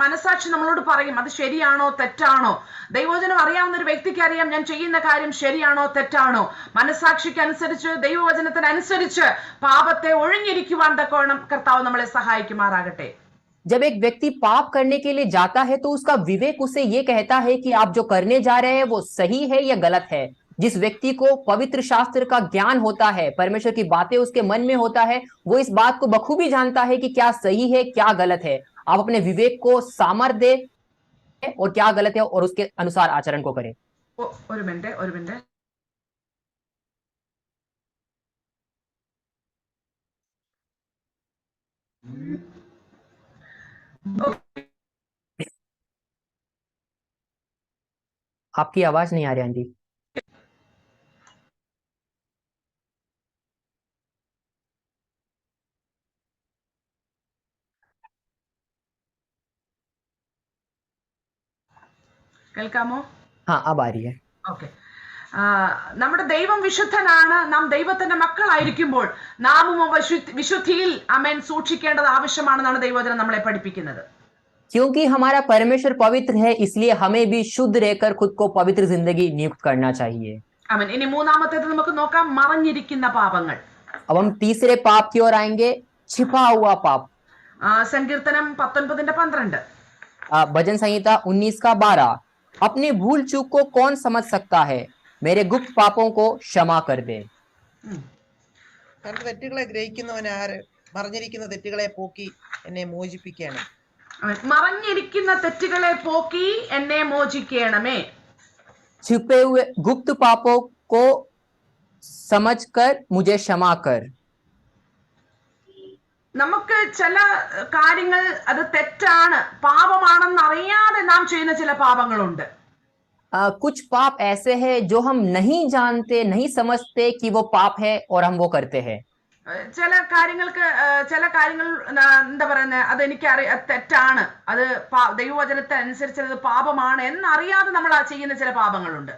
മനസാക്ഷി നമ്മളോട് പറയും അത് ശരിയാണോ തെറ്റാണോ. ദൈവവചനം അറിയാവുന്ന ഒരു വ്യക്തിക്ക് അറിയാം ഞാൻ ചെയ്യുന്ന കാര്യം ശരിയാണോ തെറ്റാണോ. മനസാക്ഷിക്ക് അനുസരിച്ച് ദൈവവചനത്തിനനുസരിച്ച് പാപത്തെ ഒഴിഞ്ഞിരിക്കുവാൻ തക്കവണ്ണം കർത്താവ് നമ്മളെ സഹായിക്കുമാറാകട്ടെ. जब एक व्यक्ति पाप करने के लिए जाता है तो उसका विवेक उसे ये कहता है कि आप जो करने जा रहे हैं वो सही है या गलत है। जिस व्यक्ति को पवित्र शास्त्र का ज्ञान होता है, परमेश्वर की बातें उसके मन में होता है, वो इस बात को बखूबी जानता है कि क्या सही है क्या गलत है। आप अपने विवेक को सामर्थ्य दे और क्या गलत है और उसके अनुसार आचरण को करें। ഒരു മിനിറ്റ്. आपकी आवाज नहीं आ रही आंटी। കേൾക്കാമോ? हाँ अब आ रही है। ഓക്കെ. നമ്മുടെ ദൈവം വിശുദ്ധനാണ്. നാം ദൈവത്തിന്റെ മക്കളായിരിക്കുമ്പോൾ നാമും വിശുദ്ധിയിൽ സൂക്ഷിക്കേണ്ടത് ആവശ്യമാണെന്നാണ് ദൈവവചനം നമ്മളെ പഠിപ്പിക്കുന്നത്. क्योंकि हमारा परमेश्वर पवित्र है, इसलिए हमें भी शुद्ध रहकर खुद को पवित्र जिंदगी नियुक्त करना चाहिए। ഇനി മൂന്നാമത്തേത് നമുക്ക് നോക്കാം, മറഞ്ഞിരിക്കുന്ന പാപങ്ങൾ. अब हम तीसरे पाप की ओर आएंगे, छिपा हुआ पाप। സങ്കീർത്തനം 19:12. भजन संहिता 19:12। अपने भूल चूक को कौन समझ सकता है, मेरे गुप्त पापों को क्षमा कर दे। തന്റെ തെറ്റുകളെ ഗ്രഹിക്കുന്നവൻ ആര്? മറഞ്ഞിരിക്കുന്ന തെറ്റുകളെ പോക്കി എന്നെ മോചിപ്പിക്കണം. മറഞ്ഞിരിക്കുന്ന തെറ്റുകളെ പോക്കി എന്നെ മോചിക്കണമേ. छिपे हुए गुप्त पापों को समझकर मुझे क्षमा कर। നമുക്ക് ചില കാര്യങ്ങൾ അത് തെറ്റാണ്, പാപമാണെന്ന് അറിയാതെ നാം ചെയ്യുന്ന ചില പാപങ്ങളുണ്ട്. कुछ पाप ऐसे हैं जो हम नहीं जानते, नहीं समझते कि वो पाप है और हम वो करते हैं। ചില കാര്യങ്ങൾ എന്താ പറയുന്നത്, അത് എനിക്ക് തെറ്റാണ്, അത് ദൈവവചനത്തെ അനുസരിച്ച് അത് പാപമാണ് എന്നറിയാതെ നമ്മൾ ചെയ്യുന്ന ചില പാപങ്ങളുണ്ട്.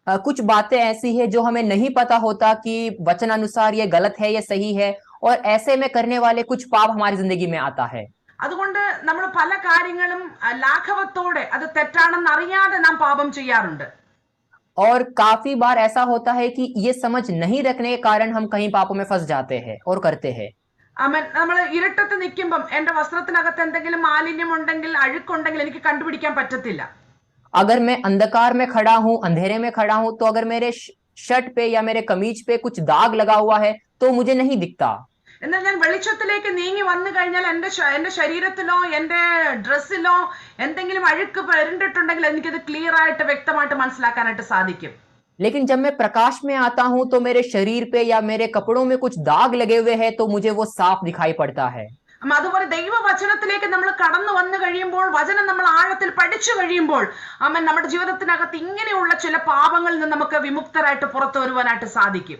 कुछ बातें ऐसी है जो हमें नहीं पता होता कि वचनानुसार ये गलत है या सही है, और ऐसे में करने वाले कुछ पाप हमारी जिंदगी में आता है। അതുകൊണ്ട് നമ്മൾ പല കാര്യങ്ങളും ലാഘവത്തോടെ അത് തെറ്റാണെന്ന് അറിയാതെ നാം പാപം ചെയ്യാറുണ്ട്. और काफी बार ऐसा होता है कि ये समझ नहीं रखने के कारण हम कहीं पापों में फंस जाते हैं और करते हैं। നമ്മൾ ഇരുട്ടത്ത് നിൽക്കുമ്പം എന്റെ വസ്ത്രത്തിനകത്ത് എന്തെങ്കിലും മാലിന്യം ഉണ്ടെങ്കിൽ, അഴുക്കുണ്ടെങ്കിൽ എനിക്ക് കണ്ടുപിടിക്കാൻ പറ്റത്തില്ല. अगर मैं अंधकार में खड़ा हूं, अंधेरे में खड़ा हूं, तो अगर मेरे शर्ट पे या मेरे कमीज पे कुछ दाग लगा हुआ है तो मुझे नहीं दिखता। എന്നാൽ ഞാൻ വെളിച്ചത്തിലേക്ക് നീങ്ങി വന്നു കഴിഞ്ഞാൽ എന്റെ ശരീരത്തിലോ എന്റെ ഡ്രസ്സിലോ എന്തെങ്കിലും അഴുക്ക് പരണ്ടിട്ടുണ്ടെങ്കിൽ എനിക്കത് ക്ലിയർ ആയിട്ട് വ്യക്തമായിട്ട് മനസ്സിലാക്കാനായിട്ട് സാധിക്കും. लेकिन जब मैं प्रकाश में आता हूं तो मेरे शरीर पे या मेरे कपड़ों में कुछ दाग लगे हुए हैं तो मुझे वो साफ दिखाई पड़ता है। അതുപോലെ ദൈവവചനത്തിലേക്ക് നമ്മൾ കടന്നു വന്നു കഴിയുമ്പോൾ, വചനം നമ്മൾ ആഴത്തിൽ പഠിച്ചു കഴിയുമ്പോൾ നമ്മുടെ ജീവിതത്തിനകത്ത് ഇങ്ങനെയുള്ള ചില പാപങ്ങളിൽ നിന്ന് നമുക്ക് വിമുക്തരായിട്ട് പുറത്തു വരുവാനായിട്ട് സാധിക്കും.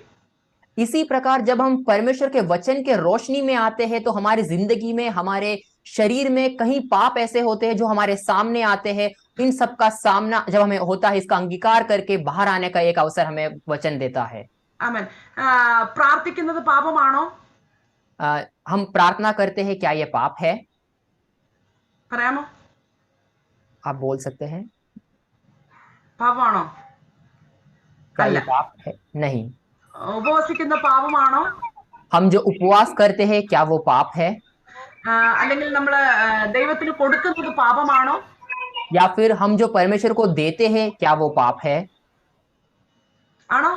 इसी प्रकार जब हम परमेश्वर के वचन के रोशनी में आते हैं तो हमारी जिंदगी में, हमारे शरीर में कहीं पाप ऐसे होते हैं जो हमारे सामने आते हैं। इन सब का सामना जब हमें होता है, इसका अंगीकार करके बाहर आने का एक अवसर हमें वचन देता है। ആമേൻ. പ്രാർത്ഥിക്കുന്നത് പാപമാണോ? हम प्रार्थना करते हैं, क्या ये पाप है? പറയാമോ? आप बोल सकते हैं, പാപമാണോ? क्या अल्ला। ये पाप है? नहीं। ഉപവസിക്കുന്ന പാപമാണോ? हम जो उपवास करते हैं क्या वो पाप है? അല്ലെങ്കിൽ നമ്മൾ ദൈവത്തിന് കൊടുക്കുന്നത് പാപമാണോ? या फिर हम जो परमेश्वर को देते हैं क्या वो पाप है? ആണോ?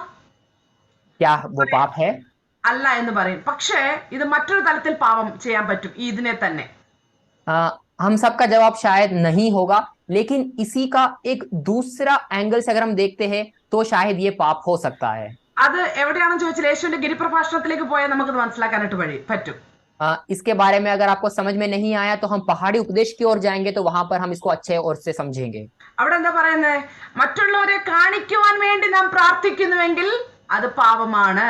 क्या वो पाप है? അല്ല എന്ന് പറയും. പക്ഷേ ഇത് മറ്റൊരു തലത്തിൽ പാപം ചെയ്യാൻ പറ്റും ഇതിനെ തന്നെ. हम सबका जवाब शायद नहीं होगा, लेकिन इसी का एक दूसरा एंगल से अगर हम देखते हैं तो शायद ये पाप हो सकता है। അത് എവിടെയാണെന്ന് ചോദിച്ചാൽ യേശുവിന്റെ ഗിരിപ്രഭാഷണത്തിലേക്ക് പോയാൽ നമുക്കത് മനസ്സിലാക്കാനായിട്ട് പറ്റും. इसके बारे में अगर आपको समझ में नहीं आया तो हम पहाड़ी उपदेश की ओर जाएंगे, तो वहां पर हम इसको अच्छे और से समझेंगे. അവിടെ എന്താ പറയുന്നത്? മറ്റുള്ളവരെ കാണിക്കുവാൻ വേണ്ടി നാം പ്രാർത്ഥിക്കുന്നുവെങ്കിൽ അത് പാപമാണ്.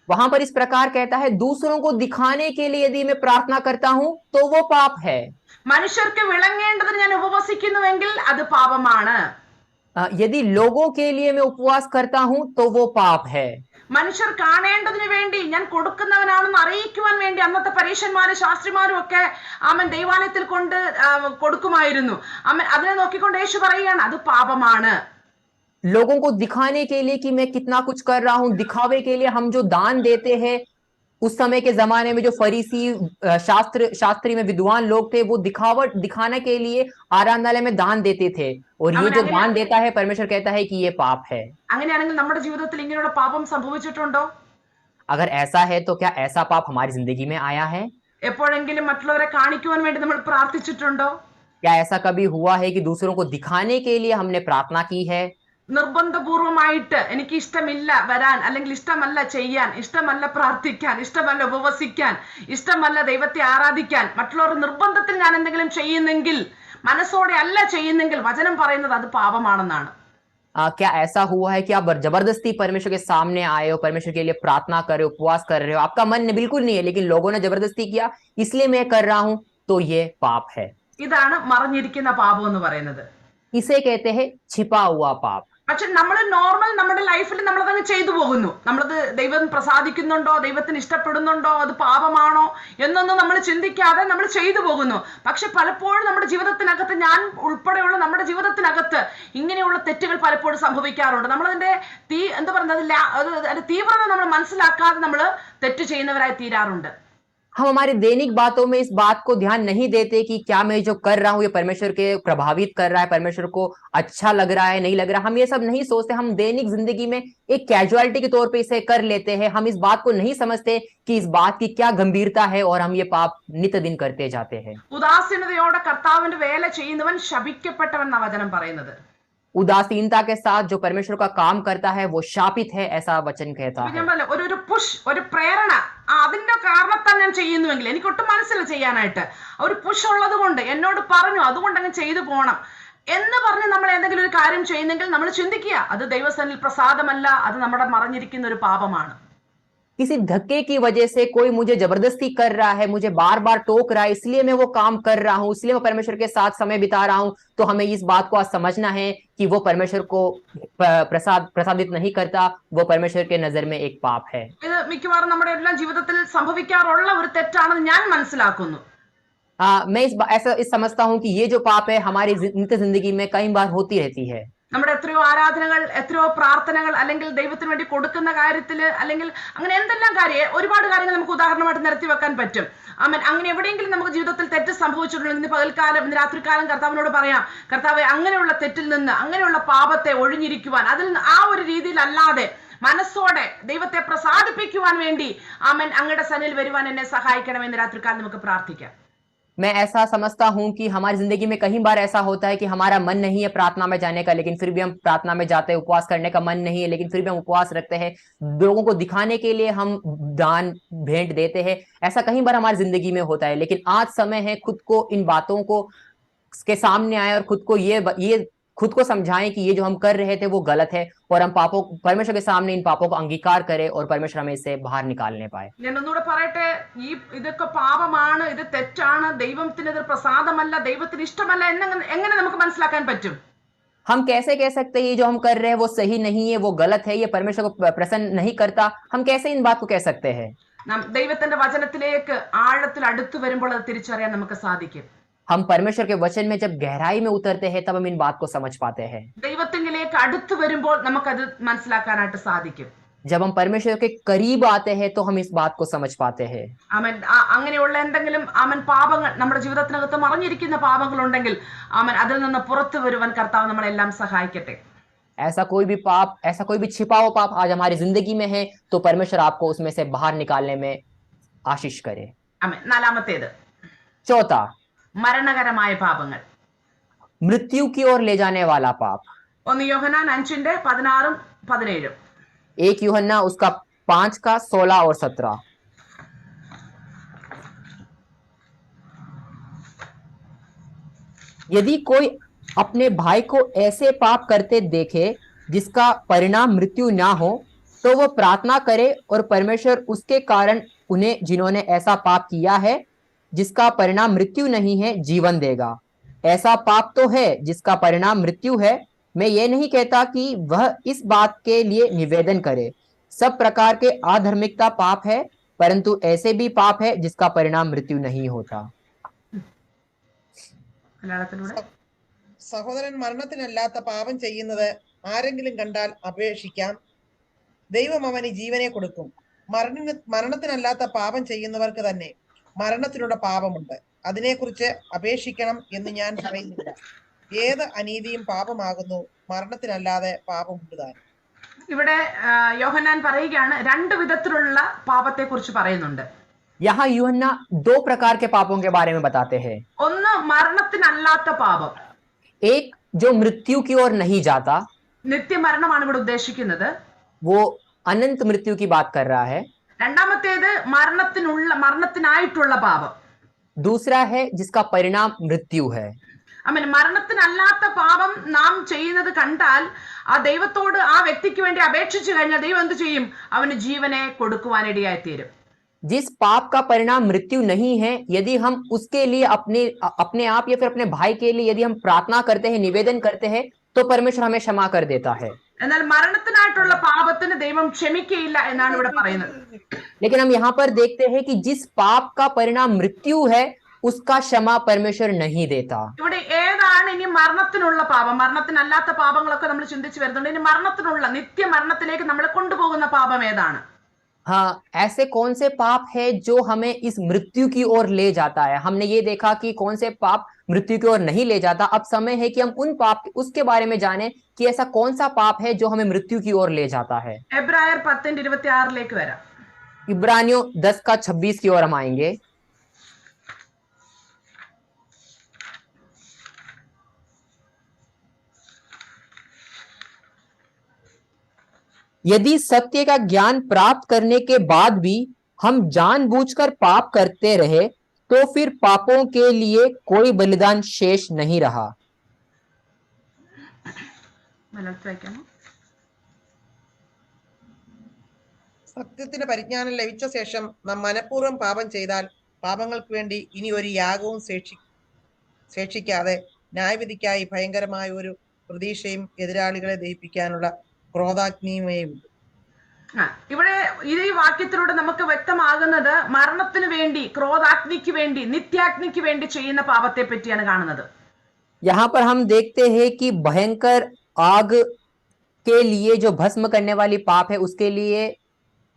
वहां पर इस प्रकार कहता है, दूसरों को दिखाने के लिए यदि मैं प्रार्थना करता हूं तो वो पाप है. മനുഷ്യർക്ക് വിളങ്ങേണ്ടതിന് ഞാൻ ഉപവസിക്കുന്നുവെങ്കിൽ അത് പാപമാണ്. यदि लोगों के लिए मैं उपवास करता हूं तो वो पाप है. മനുഷ്യർ കാണേണ്ടതിന് വേണ്ടി ഞാൻ കൊടുക്കുന്നവനാണെന്ന് അറിയിക്കുവാൻ വേണ്ടി അന്നത്തെ പരീക്ഷന്മാരും ശാസ്ത്രിമാരും ഒക്കെ അവൻ ദൈവാലയത്തിൽ കൊണ്ട് കൊടുക്കുമായിരുന്നു. അവൻ അതിനെ നോക്കിക്കൊണ്ട് യേശു പറയുകയാണ് അത് പാപമാണ്. लोगों को दिखाने के लिए कि मैं कितना कुछ कर रहा हूं, दिखावे के लिए हम जो दान देते हैं, उस समय के जमाने में जो फरीसी शास्त्री में विद्वान लोग थे, वो दिखाने के लिए आराधनालय में दान देते थे, और ये जो दान देता है परमेश्वर कहता है कि ये पाप है. അങ്ങനെയാണെങ്കിൽ നമ്മുടെ ജീവിതത്തിൽ ഇങ്ങനെയുള്ള പാപം സംഭവിച്ചിട്ടുണ്ടോ? अगर ऐसा है तो क्या ऐसा पाप हमारी जिंदगी में आया है? എപ്പോഴെങ്കിലും മറ്റുള്ളവരെ കാണിക്കുവാൻ വേണ്ടി നമ്മൾ പ്രാർത്ഥിച്ചിട്ടുണ്ടോ? क्या ऐसा कभी हुआ है कि दूसरों को दिखाने के लिए हमने प्रार्थना की है? നിർബന്ധപൂർവമായിട്ട് എനിക്ക് ഇഷ്ടമില്ല വരാൻ, അല്ലെങ്കിൽ ഇഷ്ടമല്ല ചെയ്യാൻ, ഇഷ്ടമല്ല പ്രാർത്ഥിക്കാൻ, ഇഷ്ടമല്ല ഉപവസിക്കാൻ, ഇഷ്ടമല്ല ദൈവത്തെ ആരാധിക്കാൻ, മറ്റുള്ളവർ നിർബന്ധത്തിൽ ഞാൻ എന്തെങ്കിലും ചെയ്യുന്നെങ്കിൽ, മനസ്സോടെ അല്ല ചെയ്യുന്നെങ്കിൽ വചനം പറയുന്നത് അത് പാപമാണെന്നാണ്. क्या ऐसा हुआ है कि आप जबरदस्ती परमेश्वर के सामने आए हो, परमेश्वर के लिए प्रार्थना कर रहे हो, उपवास कर रहे हो, आपका मन बिल्कुल नहीं है, लेकिन लोगों ने जबरदस्ती किया इसलिए मैं कर रहा हूं, तो ये पाप है. ഇതാണ് മറഞ്ഞിരിക്കുന്ന പാപം എന്ന് പറയുന്നത്. इसे कहते हैं छिपा हुआ पाप. പക്ഷെ നമ്മൾ നോർമൽ നമ്മുടെ ലൈഫിൽ നമ്മളതങ്ങ് ചെയ്തു പോകുന്നു. നമ്മളത് ദൈവം പ്രസാദിക്കുന്നുണ്ടോ, ദൈവത്തിന് ഇഷ്ടപ്പെടുന്നുണ്ടോ, അത് പാപമാണോ എന്നൊന്നും നമ്മൾ ചിന്തിക്കാതെ നമ്മൾ ചെയ്തു പോകുന്നു. പക്ഷെ പലപ്പോഴും നമ്മുടെ ജീവിതത്തിനകത്ത്, ഞാൻ ഉൾപ്പെടെയുള്ള നമ്മുടെ ജീവിതത്തിനകത്ത് ഇങ്ങനെയുള്ള തെറ്റുകൾ പലപ്പോഴും സംഭവിക്കാറുണ്ട്. നമ്മളതിന്റെ എന്താ പറയുന്നത്, തീവ്രത നമ്മൾ മനസ്സിലാക്കാതെ നമ്മൾ തെറ്റ് ചെയ്യുന്നവരായി തീരാറുണ്ട്. हम हमारे दैनिक बातों में इस बात को ध्यान नहीं देते कि क्या मैं जो कर रहा हूं ये परमेश्वर के प्रभावित कर रहा है, परमेश्वर को अच्छा लग रहा है, नहीं लग रहा. हम ये सब नहीं सोचते. हम दैनिक जिंदगी में एक कैजुअलिटी के तौर पे इसे कर लेते हैं. हम इस बात को नहीं समझते कि इस बात की क्या गंभीरता है, और हम ये पाप नित्य दिन करते जाते हैं. ഉദാസീനതയോടെ കർത്താവിന്റെ വേല ചെയ്യുന്നവൻ ശപിക്കപ്പെട്ടവൻ എന്ന വചനം പറയുന്നത്. उदासीनता के साथ जो परमेश्वर का काम करता है वो शापित है, ऐसा वचन कहता है. ഒരു പുഷ്, ഒരു പ്രേരണ, അതിന്റെ കാരണത്താൽ ഞാൻ ചെയ്യുന്നുവെങ്കിൽ, എനിക്ക് ഒട്ടും മനസ്സില്ല ചെയ്യാനായിട്ട്, ഒരു പുഷ് ഉള്ളത് കൊണ്ട് എന്നോട് പറഞ്ഞു, അതുകൊണ്ട് അങ്ങ് ചെയ്തു പോണം എന്ന് പറഞ്ഞ് നമ്മൾ എന്തെങ്കിലും ഒരു കാര്യം ചെയ്യുന്നെങ്കിൽ നമ്മൾ ചിന്തിക്കുക അത് ദൈവസന്നിധിയിൽ പ്രസാദമല്ല, അത് നമ്മുടെ മറഞ്ഞിരിക്കുന്ന ഒരു പാപമാണ്. किसी धक्के की वजह से कोई मुझे जबरदस्ती कर रहा है, मुझे बार बार टोक रहा है, इसलिए मैं वो काम कर रहा हूं, इसलिए मैं परमेश्वर के साथ समय बिता रहा हूं, तो हमें इस बात को आज समझना है कि वो परमेश्वर को प्रसादित नहीं करता, वो परमेश्वर के नजर में एक पाप है. ഇത് മിക്കവാറും നമ്മുടെ എല്ലാ ജീവിതത്തിൽ സംഭവിക്കാറുള്ള ഒരു തെറ്റാണെന്ന് ഞാൻ മനസ്സിലാക്കുന്നു. मैं ऐसा समझता हूं कि ये जो पाप है हमारी नित्य जिंदगी में कई बार होती रहती है. നമ്മുടെ എത്രയോ ആരാധനകൾ, എത്രയോ പ്രാർത്ഥനകൾ, അല്ലെങ്കിൽ ദൈവത്തിന് വേണ്ടി കൊടുക്കുന്ന കാര്യത്തിൽ, അല്ലെങ്കിൽ അങ്ങനെ എന്തെല്ലാം ഒരുപാട് കാര്യങ്ങൾ നമുക്ക് ഉദാഹരണമായിട്ട് നിരത്തി വെക്കാൻ പറ്റും. അങ്ങനെ എവിടെയെങ്കിലും നമുക്ക് ജീവിതത്തിൽ തെറ്റ് സംഭവിച്ചിട്ടുണ്ടെങ്കിൽ ഇന്ന് പകൽക്കാലം, ഇന്ന് രാത്രികാലം കർത്താവിനോട് പറയാം, കർത്താവെ അങ്ങനെയുള്ള തെറ്റിൽ നിന്ന്, അങ്ങനെയുള്ള പാപത്തെ ഒഴിഞ്ഞിരിക്കുവാൻ, അതിൽ ആ ഒരു രീതിയിൽ അല്ലാതെ മനസ്സോടെ ദൈവത്തെ പ്രസാദിപ്പിക്കുവാൻ വേണ്ടി അങ്ങയുടെ സന്നിധിയിൽ വരുവാൻ എന്നെ സഹായിക്കണമെന്ന് രാത്രികാലം നമുക്ക് പ്രാർത്ഥിക്കാം. मैं ऐसा समझता हूं कि हमारी जिंदगी में कई बार ऐसा होता है कि हमारा मन नहीं है प्रार्थना में जाने का, लेकिन फिर भी हम प्रार्थना में जाते हैं. उपवास करने का मन नहीं है, लेकिन फिर भी हम उपवास रखते हैं. लोगों को दिखाने के लिए हम दान भेंट देते हैं. ऐसा कई बार हमारी जिंदगी में होता है. लेकिन आज समय है खुद को इन बातों को के सामने आए और खुद को ये खुद को समझाएं कि ये जो हम कर रहे थे वो गलत है, और हम पापों, परमेश्वर के सामने इन पापों को अंगीकार करें, और परमेश्वर हमें इससे बाहर निकालने पाए. ഞാൻ ഒന്നുകൂടെ പറയട്ടെ, ഇതൊക്കെ പാപമാണ്, ഇത് തെറ്റാണ്, ദൈവത്തിന് ഇത് പ്രസാദമല്ല, ദൈവത്തിന് ഇഷ്ടമല്ല എങ്ങനെ നമുക്ക് മനസ്സിലാക്കാൻ പറ്റും? हम कैसे कह सकते हैं ये जो हम कर रहे हैं वो सही नहीं है, वो गलत है, ये परमेश्वर को प्रसन्न नहीं करता? हम कैसे इन बात को कह सकते हैं? ദൈവത്തിന്റെ വചനത്തിലേക്ക് ആഴത്തിൽ അടുത്തു വരുമ്പോൾ അത് തിരിച്ചറിയാൻ നമുക്ക് സാധിക്കും. हम परमेश्वर के वचन में जब गहराई में उतरते हैं तब हम इन बात को समझ पाते हैं. ദൈവത്തിലേക്ക് അടുത്തു വരുമ്പോൾ നമുക്കത് മനസ്സിലാക്കാനായിട്ട് സാധിക്കും. जब हम परमेश्वर के करीब आते हैं तो हम इस बात को समझ पाते हैं. അങ്ങനെയുള്ള എന്തെങ്കിലും പാപങ്ങൾ നമ്മുടെ ജീവിതത്തിനകത്ത് മറഞ്ഞിരിക്കുന്ന പാപങ്ങൾ ഉണ്ടെങ്കിൽ അതിൽ നിന്ന് പുറത്തു വരുവാൻ കർത്താവ് നമ്മളെല്ലാം സഹായിക്കട്ടെ. ऐसा कोई भी पाप, ऐसा कोई भी छिपा हुआ पाप आज हमारी जिंदगी में है तो परमेश्वर आपको उसमें से बाहर निकालने में आशीष करे. നാലാമത്തേത്, चौथा, മരണകരമായ പാപങ്ങൾ, मृत्यु की ओर ले जाने वाला पाप. 1 യോഹന്നാൻ 5:16-17. 1 यूहन्ना उसका 5 का 16 और 17. यदि कोई अपने भाई को ऐसे पाप करते देखे जिसका परिणाम मृत्यु ना हो, तो वो प्रार्थना करे और परमेश्वर उसके कारण उन्हें, जिन्होंने ऐसा पाप किया है जिसका परिणाम मृत्यु नहीं है, जीवन देगा। ऐसा पाप तो है जिसका परिणाम मृत्यु है। मैं ये नहीं कहता कि वह इस बात के लिए निवेदन करे। सब प्रकार के आधार्मिकता पाप है, परंतु ऐसे भी पाप है जिसका परिणाम मृत्यु नहीं होता। മലയാളത്തിലൂടെ സഹോദരൻ മരണത്തിനല്ലാത്ത പാപം ചെയ്യുന്നത് ആരെങ്കിലും കണ്ടാൽ അപേക്ഷിക്കാം. ദൈവം അവന് ജീവനെ കൊടുക്കും. മരണത്തിനല്ലാത്ത പാപം ചെയ്യുന്നവർക്ക് തന്നെ മരണത്തിലൂടെ പാപമുണ്ട്. അതിനെക്കുറിച്ച് അപേക്ഷിക്കണം എന്ന് ഞാൻ പറയുന്നില്ല. ഏത് അനീതിയും പാപമാകുന്നു, മരണത്തിനല്ലാതെ പാപമുണ്ട് താൻ. ഇവിടെ യോഹന്നാൻ പറയുകയാണ് രണ്ട് വിധത്തിലുള്ള പാപത്തെ കുറിച്ച് പറയുന്നുണ്ട്. यहाँ यूहन्ना दो प्रकार के पापों के बारे में बताते हैं। ഒന്ന് മരണത്തിനല്ലാത്ത പാപം, एक जो मृत्यु की ओर नहीं जाता, നിത്യമരണമാണ് ഇവിടെ ഉദ്ദേശിക്കുന്നത്. वो अनंत मृत्यु की बात कर रहा है। രണ്ടാമത്തേത് മരണത്തിനായിട്ടുള്ള പാപം. दूसरा है जिसका परिणाम मृत्यु है। മരണത്തിനല്ലാത്ത പാപം നാം ചെയ്യുന്നത് കണ്ടാൽ ആ ദൈവത്തോട് ആ വ്യക്തിക്ക് വേണ്ടി അപേക്ഷിച്ചു കഴിഞ്ഞാൽ ദൈവം എന്ത് ചെയ്യും? അവന് ജീവനെ കൊടുക്കുവാനിടയായി തീരും. जिस पाप का परिणाम मृत्यु नहीं है, यदि हम उसके लिए अपने आप या फिर अपने भाई के लिए यदि हम प्रार्थना करते हैं, निवेदन करते हैं, तो परमेश्वर हमें क्षमा कर देता है। എന്നാൽ മരണത്തിനായിട്ടുള്ള പാപത്തിന് ദൈവം ക്ഷമിക്കയില്ല എന്നാണ് ഇവിടെ പറയുന്നത്. लेकिन हम यहाँ पर देखते हैं कि जिस पाप का परिणाम मृत्यु है, उसका क्षमा परमेश्वर नहीं देता। ഇവിടെ ഏതാണ് ഇനി മരണത്തിനുള്ള പാപം? മരണത്തിനല്ലാത്ത പാപങ്ങളൊക്കെ നമ്മൾ ചിന്തിച്ചു വരുന്നുണ്ട്. ഇനി മരണത്തിനുള്ള നിത്യമരണത്തിലേക്ക് നമ്മളെ കൊണ്ടുപോകുന്ന പാപം ഏതാണ്? हाँ, ऐसे कौन से पाप है जो हमें इस मृत्यु की ओर ले जाता है? हमने ये देखा कि कौन से पाप मृत्यु की ओर नहीं ले जाता। अब समय है कि हम उन पाप उसके बारे में जाने कि ऐसा कौन सा पाप है जो हमें मृत्यु की ओर ले जाता है। എബ്രായർ 10:26 വരാം. इब्रानियों 10:26 की ओर हम आएंगे। यदि सत्य का ज्ञान प्राप्त करने के बाद भी हम जानबूझकर पाप करते रहे, तो फिर पापों के लिए कोई बलिदान शेष नहीं रहा। സത്യത്തിന് പരിജ്ഞാനം ലഭിച്ച ശേഷം നാം മനഃപൂർവ്വം പാപം ചെയ്താൽ പാപങ്ങൾക്ക് വേണ്ടി ഇനി ഒരു യാഗവും ശേഷിക്കാതെ ന്യായവിധിക്കായി ഭയങ്കരമായ ഒരു പ്രതീക്ഷയും എതിരാളികളെ ദഹിപ്പിക്കാനുള്ള ക്രോധാഗ്നിയുമേയുണ്ട്. ഇവിടെ ഈ വാക്യത്തിലൂടെ നമുക്ക് വ്യക്തമാകുന്നത് മരണത്തിന് വേണ്ടി, ക്രോധാഗ്നിക്ക് വേണ്ടി, നിത്യാഗ്നിക്ക് വേണ്ടി ചെയ്യുന്ന പാപത്തെ പറ്റിയാണ് കാണുന്നത്. यहाँ पर हम देखते हैं कि भयंकर आग के लिए जो भस्म करने वाली पाप है, उसके लिए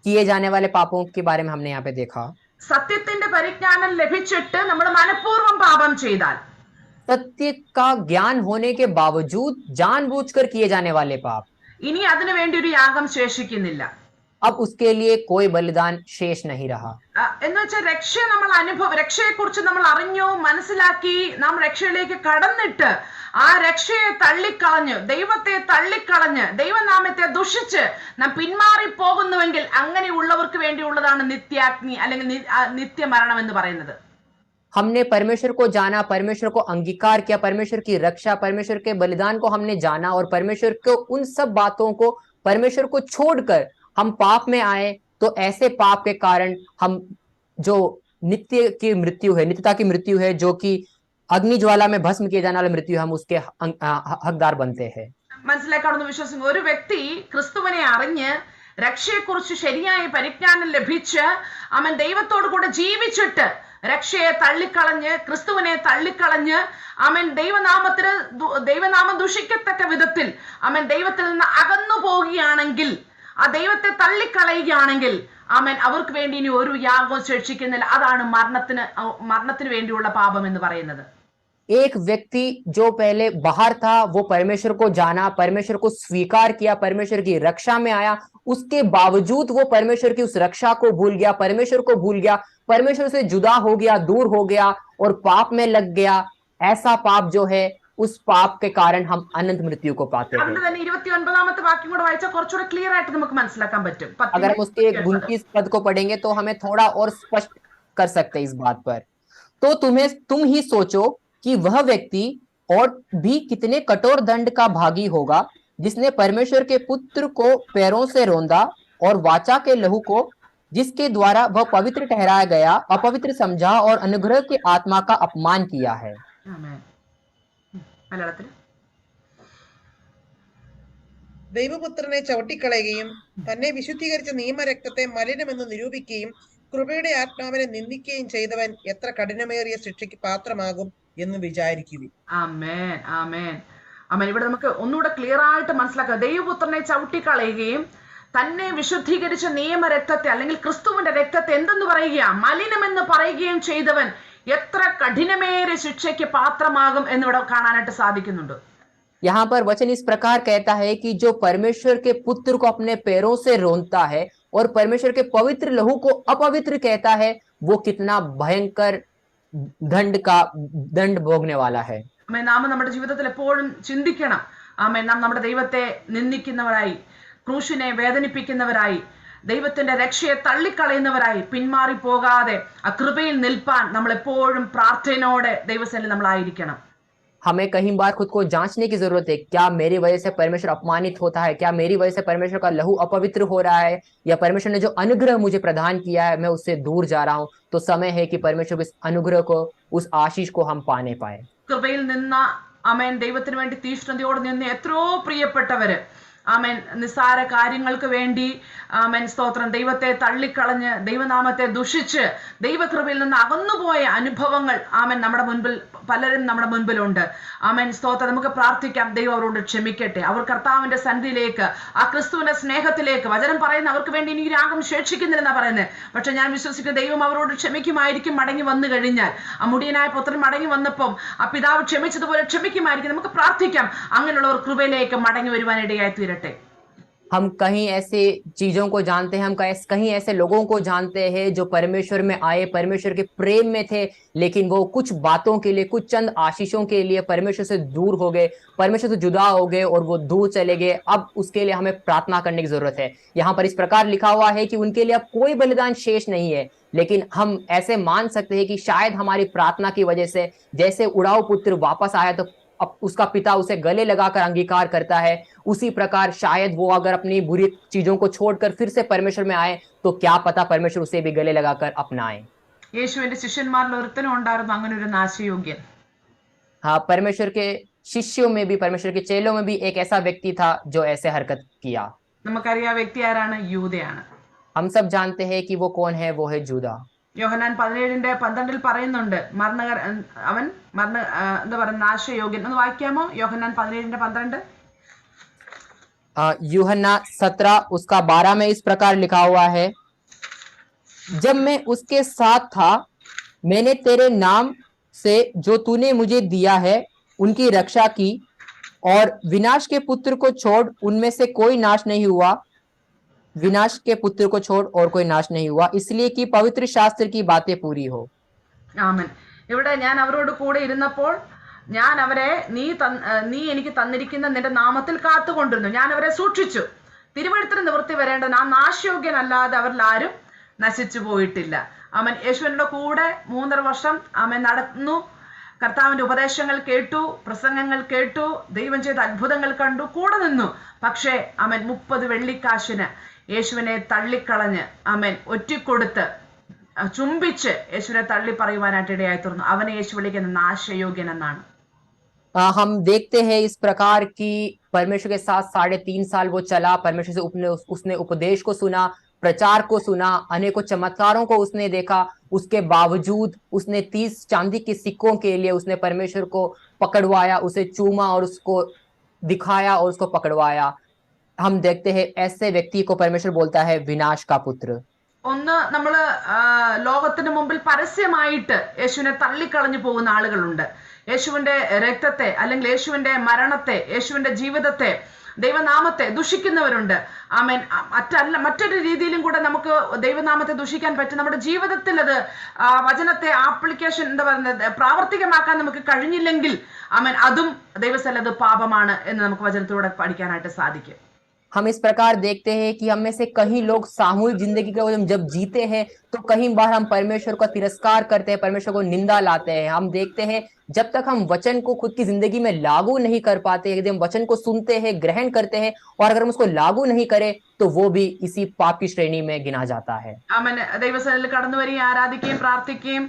किए जाने वाले पापों के बारे में हमने यहाँ पे देखा। സത്യത്തിന്റെ പരിജ്ഞാനം ലഭിച്ചിട്ട് നമ്മൾ മനഃപൂർവ്വം പാപം ചെയ്താൽ, सत्य का ज्ञान होने के बावजूद जानबूझकर किए जाने वाले पाप, ഇനി അതിനു വേണ്ടി ഒരു യാഗം ശേഷിക്കുന്നില്ല. अब उसके लिए कोई बलिदान शेष नहीं रहा। എന്ന് വെച്ചാൽ രക്ഷയെ കുറിച്ച് നമ്മൾ അറിഞ്ഞു, മനസ്സിലാക്കി, നാം രക്ഷയിലേക്ക് കടന്നിട്ട് ആ രക്ഷയെ തള്ളിക്കളഞ്ഞ്, ദൈവത്തെ തള്ളിക്കളഞ്ഞ്, ദൈവനാമത്തെ ദുഷിച്ച് നാം പിന്മാറി പോകുന്നുവെങ്കിൽ അങ്ങനെയുള്ളവർക്ക് വേണ്ടിയുള്ളതാണ് നിത്യാഗ്നി അല്ലെങ്കിൽ നിത്യമരണം എന്ന് പറയുന്നത്. हमने परमेश्वर को जाना, परमेश्वर को अंगीकार किया, परमेश्वर की रक्षा, परमेश्वर के बलिदान को हमने जाना और परमेश्वर को उन सब बातों को, परमेश्वर को छोड़कर हम पाप में आए, तो ऐसे पाप के कारण हम जो नित्य की मृत्यु है, नित्यता की मृत्यु है, जो कि अग्नि ज्वाला में भस्म किए जाने वाली मृत्यु, हम उसके हकदार बनते हैं। മനസ്സിലാക്കാവുന്ന വിശ്വാസം, ഒരു വ്യക്തി ക്രിസ്തുവിനെ അറിഞ്ഞ് രക്ഷയെക്കുറിച്ച് ശരിയായ പരിജ്ഞാനം ലഭിച്ച് അവൻ ദൈവത്തോടു കൂടെ ജീവിച്ചിട്ട് രക്ഷയെ തള്ളിക്കളഞ്ഞ്, ക്രിസ്തുവിനെ തള്ളിക്കളഞ്ഞ്, അവൻ ദൈവനാമം ദുഷിക്കത്തക്ക വിധത്തിൽ അവൻ ദൈവത്തിൽ നിന്ന് അകന്നു പോവുകയാണെങ്കിൽ, ആ ദൈവത്തെ തള്ളിക്കളയുകയാണെങ്കിൽ, അവൻ അവർക്ക് വേണ്ടി ഇനി ഒരു യാഗവും ശേഷിക്കുന്നില്ല. അതാണ് മരണത്തിന് വേണ്ടിയുള്ള പാപം എന്ന് പറയുന്നത്. एक व्यक्ति जो पहले बाहर था, वो परमेश्वर को जाना, परमेश्वर को स्वीकार किया, परमेश्वर की रक्षा में आया, उसके बावजूद वो परमेश्वर की उस रक्षा को भूल गया, परमेश्वर को भूल गया, परमेश्वर से जुदा हो गया, दूर हो गया और पाप में लग गया। ऐसा पाप जो है, उस पाप के कारण हम अनंत मृत्यु को पाते हैं। അതുകൊണ്ട് തന്നെ 29ാമത്തെ വാക്യം കൂടെ വായിച്ചാൽ കുറച്ചുകൂടെ ക്ലിയർ ആയിട്ട് നമുക്ക് മനസ്സിലാക്കാൻ പറ്റും. अगर हम उसके 29 पद को पढ़ेंगे तो हमें थोड़ा और स्पष्ट कर सकते हैं इस बात पर। तो तुम ही सोचो कि वह व्यक्ति और भी कितने कठोर दंड का भागी होगा, जिसने परमेश्वर के पुत्र को पैरों से रौंदा और वाचा के लहू को, जिसके द्वारा वह पवित्र ठहराया गया, अपवित्र समझा और अनुग्रह के आत्मा का अपमान किया है। ആമേൻ. മലയാളത്തിൽ ദൈവപുത്രനെ ചവിട്ടിക്കളയുകയും തന്നെ വിശുദ്ധീകരിച്ച നിയമരക്തത്തെ മലിനമെന്ന് നിരൂപിക്കുകയും കൃപയുടെ ആത്മാവിനെ നിന്ദിക്കുകയും ചെയ്തവൻ എത്ര കഠിനമേറിയ ശിക്ഷയ്ക്ക് പാത്രമാകും എന്ന് വിചാരിക്കുകയും. ആമേൻ ആമേൻ ആമേൻ. ഇവിടെ നമുക്ക് ഒന്നുകൂടെ ക്ലിയർ ആയിട്ട് മനസ്സിലാക്കാം. ദൈവപുത്രനെ ചവിട്ടിക്കളയുകയും തന്നെ വിശുദ്ധീകരിച്ച നിയമരക്തത്തെ അല്ലെങ്കിൽ ക്രിസ്തുവിന്റെ രക്തത്തെ എന്തെന്ന് പറയുക, മലിനമെന്ന് പറയുകയും ചെയ്തവൻ എത്ര കഠിനമേറിയ ശിക്ഷയ്ക്ക് പാത്രമാകും എന്നിവിടെ കാണാനായിട്ട് സാധിക്കുന്നുണ്ട്. यहाँ पर वचन इस प्रकार कहता है कि जो परमेश्वर के पुत्र को अपने पैरों से रोंदता है और परमेश्वर के पवित्र लहू को अपवित्र कहता है, वो कितना भयंकर दंड भोगने वाला है. ആമേൻ. നാം നമ്മുടെ ജീവിതത്തിൽ എപ്പോഴും ചിന്തിക്കണം. ആമേൻ. നാം നമ്മുടെ ദൈവത്തെ നിന്ദിക്കുന്നവരായി, ക്രൂശിനെ വേദനിപ്പിക്കുന്നവരായി, ദൈവത്തിന്റെ രക്ഷയെ തള്ളിക്കളയുന്നവരായി പിന്മാറി പോകാതെ ആ കൃപയിൽ നിൽപ്പാൻ നമ്മൾ എപ്പോഴും പ്രാർത്ഥനയോടെ ദൈവസന്നിധിയിൽ നമ്മളായിരിക്കണം. हमें कई बार खुद को जांचने की जरूरत है. क्या मेरी वजह से परमेश्वर अपमानित होता है? क्या मेरी वजह से परमेश्वर का लहू अपवित्र हो रहा है? या परमेश्वर ने जो अनुग्रह मुझे प्रदान किया है, मैं उससे दूर जा रहा हूं? तो समय है कि परमेश्वर के इस अनुग्रह को, उस आशीष को हम पाने पाए. കൃപയിൽ നിന്ന ആമേൻ ദൈവത്തിന് വേണ്ടി തീഷ്ണതയോട് നിന്ന് എത്രയോ പ്രിയപ്പെട്ടവര് ആമേൻ നിസ്സാര കാര്യങ്ങൾക്ക് വേണ്ടി ആമേൻ സ്തോത്രം ദൈവത്തെ തള്ളിക്കളഞ്ഞ് ദൈവനാമത്തെ ദുഷിച്ച് ദൈവകൃപയിൽ നിന്ന് അകന്നുപോയ അനുഭവങ്ങൾ ആമേൻ നമ്മുടെ മുൻപിൽ പലരും നമ്മുടെ മുൻപിലുണ്ട്. ആമേൻ സ്തോത്രം. നമുക്ക് പ്രാർത്ഥിക്കാം, ദൈവം അവരോട് ക്ഷമിക്കട്ടെ. അവർ കർത്താവിന്റെ സന്നിധിയിലേക്ക്, ആ ക്രിസ്തുവിന്റെ സ്നേഹത്തിലേക്ക്, വചനം പറയുന്ന അവർക്ക് വേണ്ടി ഇനി രാഗം ശേഷിക്കുന്നില്ലെന്നാ പറയുന്നത്. പക്ഷെ ഞാൻ വിശ്വസിക്കുന്ന ദൈവം അവരോട് ക്ഷമിക്കുമായിരിക്കും. മടങ്ങി വന്നു കഴിഞ്ഞാൽ ആ മുടിയനായ പുത്രൻ മടങ്ങി വന്നപ്പം ആ പിതാവ് ക്ഷമിച്ചതുപോലെ ക്ഷമിക്കുമായിരിക്കും. നമുക്ക് പ്രാർത്ഥിക്കാം അങ്ങനെയുള്ളവർ കൃപയിലേക്ക് മടങ്ങി വരുവാനിടയായി തീരട്ടെ. हम कहीं ऐसे चीजों को जानते हैं, हम कहीं ऐसे लोगों को जानते हैं जो परमेश्वर में आए, परमेश्वर के प्रेम में थे, लेकिन वो कुछ बातों के लिए, कुछ चंद आशीषों के लिए परमेश्वर से दूर हो गए, परमेश्वर से जुदा हो गए और वो दूर चले गए. अब उसके लिए हमें प्रार्थना करने की जरूरत है. यहाँ पर इस प्रकार लिखा हुआ है कि उनके लिए अब कोई बलिदान शेष नहीं है, लेकिन हम ऐसे मान सकते हैं कि शायद हमारी प्रार्थना की वजह से, जैसे उड़ाऊ पुत्र वापस आया तो अब उसका पिता उसे गले लगाकर अंगीकार करता है, उसी प्रकार शायद वो अगर अपनी बुरी चीजों को छोड़कर फिर से परमेश्वर में आए तो क्या पता परमेश्वर उसे भी गले लगाकर अपनाए. യേശുവിന്റെ ശിഷ്യന്മാരിൽ ഒരുത്തനും ഉണ്ടായിരുന്നു അങ്ങനെ ഒരു നാശയോഗ്യൻ. हाँ, परमेश्वर के शिष्यों में भी, परमेश्वर के चेलों में भी एक ऐसा व्यक्ति था जो ऐसे हरकत किया. നമുക്കറിയാം വ്യക്തി ആരാണ്? യൂദയാണ്. हम सब जानते हैं कि वो कौन है, वो है जूदा. യോഹന്നാൻ 17:12 പറയുന്നുണ്ട് അവൻ എന്താ പറയുക, നാശയോഗ്യൻ. ഒന്ന് വായിക്കാമോ? യോഹന്നാൻ 17:12. यूहन्ना 17 उसका 12 में इस प्रकार लिखा हुआ है, जब मैं उसके साथ था, मैंने तेरे नाम से जो तूने मुझे दिया है उनकी रक्षा की, और विनाश के पुत्र को छोड़ उनमें से कोई नाश नहीं हुआ, विनाश के पुत्र को छोड़ और कोई नाश नहीं हुआ, इसलिए कि पवित्र शास्त्र की बातें पूरी हो. ആമേൻ. ഇവിടെ ഞാൻ അവരോട് കൂടെ ഇരുന്നപ്പോൾ ഞാൻ അവരെ നീ എനിക്ക് തന്നിരിക്കുന്ന നിന്റെ നാമത്തിൽ കാത്തുകൊണ്ടിരുന്നു. ഞാൻ അവരെ സൂക്ഷിച്ചു. തിരുവഴുത്തിന് നിവൃത്തി വരേണ്ടത് ആ നാശയോഗ്യനല്ലാതെ അവരിൽ ആരും നശിച്ചു പോയിട്ടില്ല. ആമേൻ. യേശുവിന്റെ കൂടെ 3.5 വർഷം ആമേൻ നടന്നു. കർത്താവിന്റെ ഉപദേശങ്ങൾ കേട്ടു, പ്രസംഗങ്ങൾ കേട്ടു, ദൈവം ചെയ്ത അത്ഭുതങ്ങൾ കണ്ടു, കൂടെ നിന്നു. പക്ഷേ ആമേൻ 30 വെള്ളിക്കാശിന് യേശുവിനെ തള്ളിക്കളഞ്ഞ് ആമേൻ ഒറ്റിക്കൊടുത്ത് ചുംബിച്ച് യേശുവിനെ തള്ളി പറയുവാനായിട്ട് ഇടയായി തീർന്നു. അവനെ യേശു വിളിക്കുന്ന നാശയോഗ്യൻ എന്നാണ്. हम देखते हैं इस प्रकार की परमेश्वर के साथ 3.5 साल वो चला. परमेश्वर से उसने उपदेश को सुना, प्रचार को सुना, अनेकों चमत्कारों को उसने देखा. उसके बावजूद उसने 30 चांदी के सिक्कों के लिए उसने परमेश्वर को पकड़वाया, उसे चूमा और उसको दिखाया और उसको पकड़वाया. हम देखते हैं ऐसे व्यक्ति को परमेश्वर बोलता है विनाश का पुत्र. ഒന്ന് നമ്മള് ലോകത്തിന് മുമ്പിൽ പരസ്യമായിട്ട് യേശുവിനെ തള്ളിക്കളഞ്ഞു പോകുന്ന ആളുകളുണ്ട്. യേശുവിന്റെ രക്തത്തെ അല്ലെങ്കിൽ യേശുവിന്റെ മരണത്തെ, യേശുവിന്റെ ജീവിതത്തെ, ദൈവനാമത്തെ ദുഷിക്കുന്നവരുണ്ട്. ആമേൻ. മറ്റൊരു രീതിയിലും കൂടെ നമുക്ക് ദൈവനാമത്തെ ദുഷിക്കാൻ പറ്റും. നമ്മുടെ ജീവിതത്തിൽ അത് വചനത്തെ ആപ്ലിക്കേഷൻ എന്താ പറയുന്നത്, പ്രാവർത്തികമാക്കാൻ നമുക്ക് കഴിഞ്ഞില്ലെങ്കിൽ ആമേൻ അതും ദൈവസ്ഥലത് പാപമാണ് എന്ന് നമുക്ക് വചനത്തിലൂടെ പഠിക്കാനായിട്ട് സാധിക്കും. हम इस प्रकार देखते हैं कि हम में से कई लोग सामूहिक जिंदगी को जब जीते हैं तो कई बार हम परमेश्वर का तिरस्कार करते हैं, परमेश्वर को निंदा लाते हैं. हम देखते हैं जब तक हम वचन को खुद की जिंदगी में लागू नहीं कर पाते, यदि हम वचन को सुनते हैं, ग्रहण करते हैं और अगर हम उसको लागू नहीं करें तो वो भी इसी पाप की श्रेणी में गिना जाता है। ആമേൻ. ദൈവസന്നിധിയിൽ കടന്നു വരികയും ആരാധിക്കുകയും പ്രാർത്ഥിക്കുകയും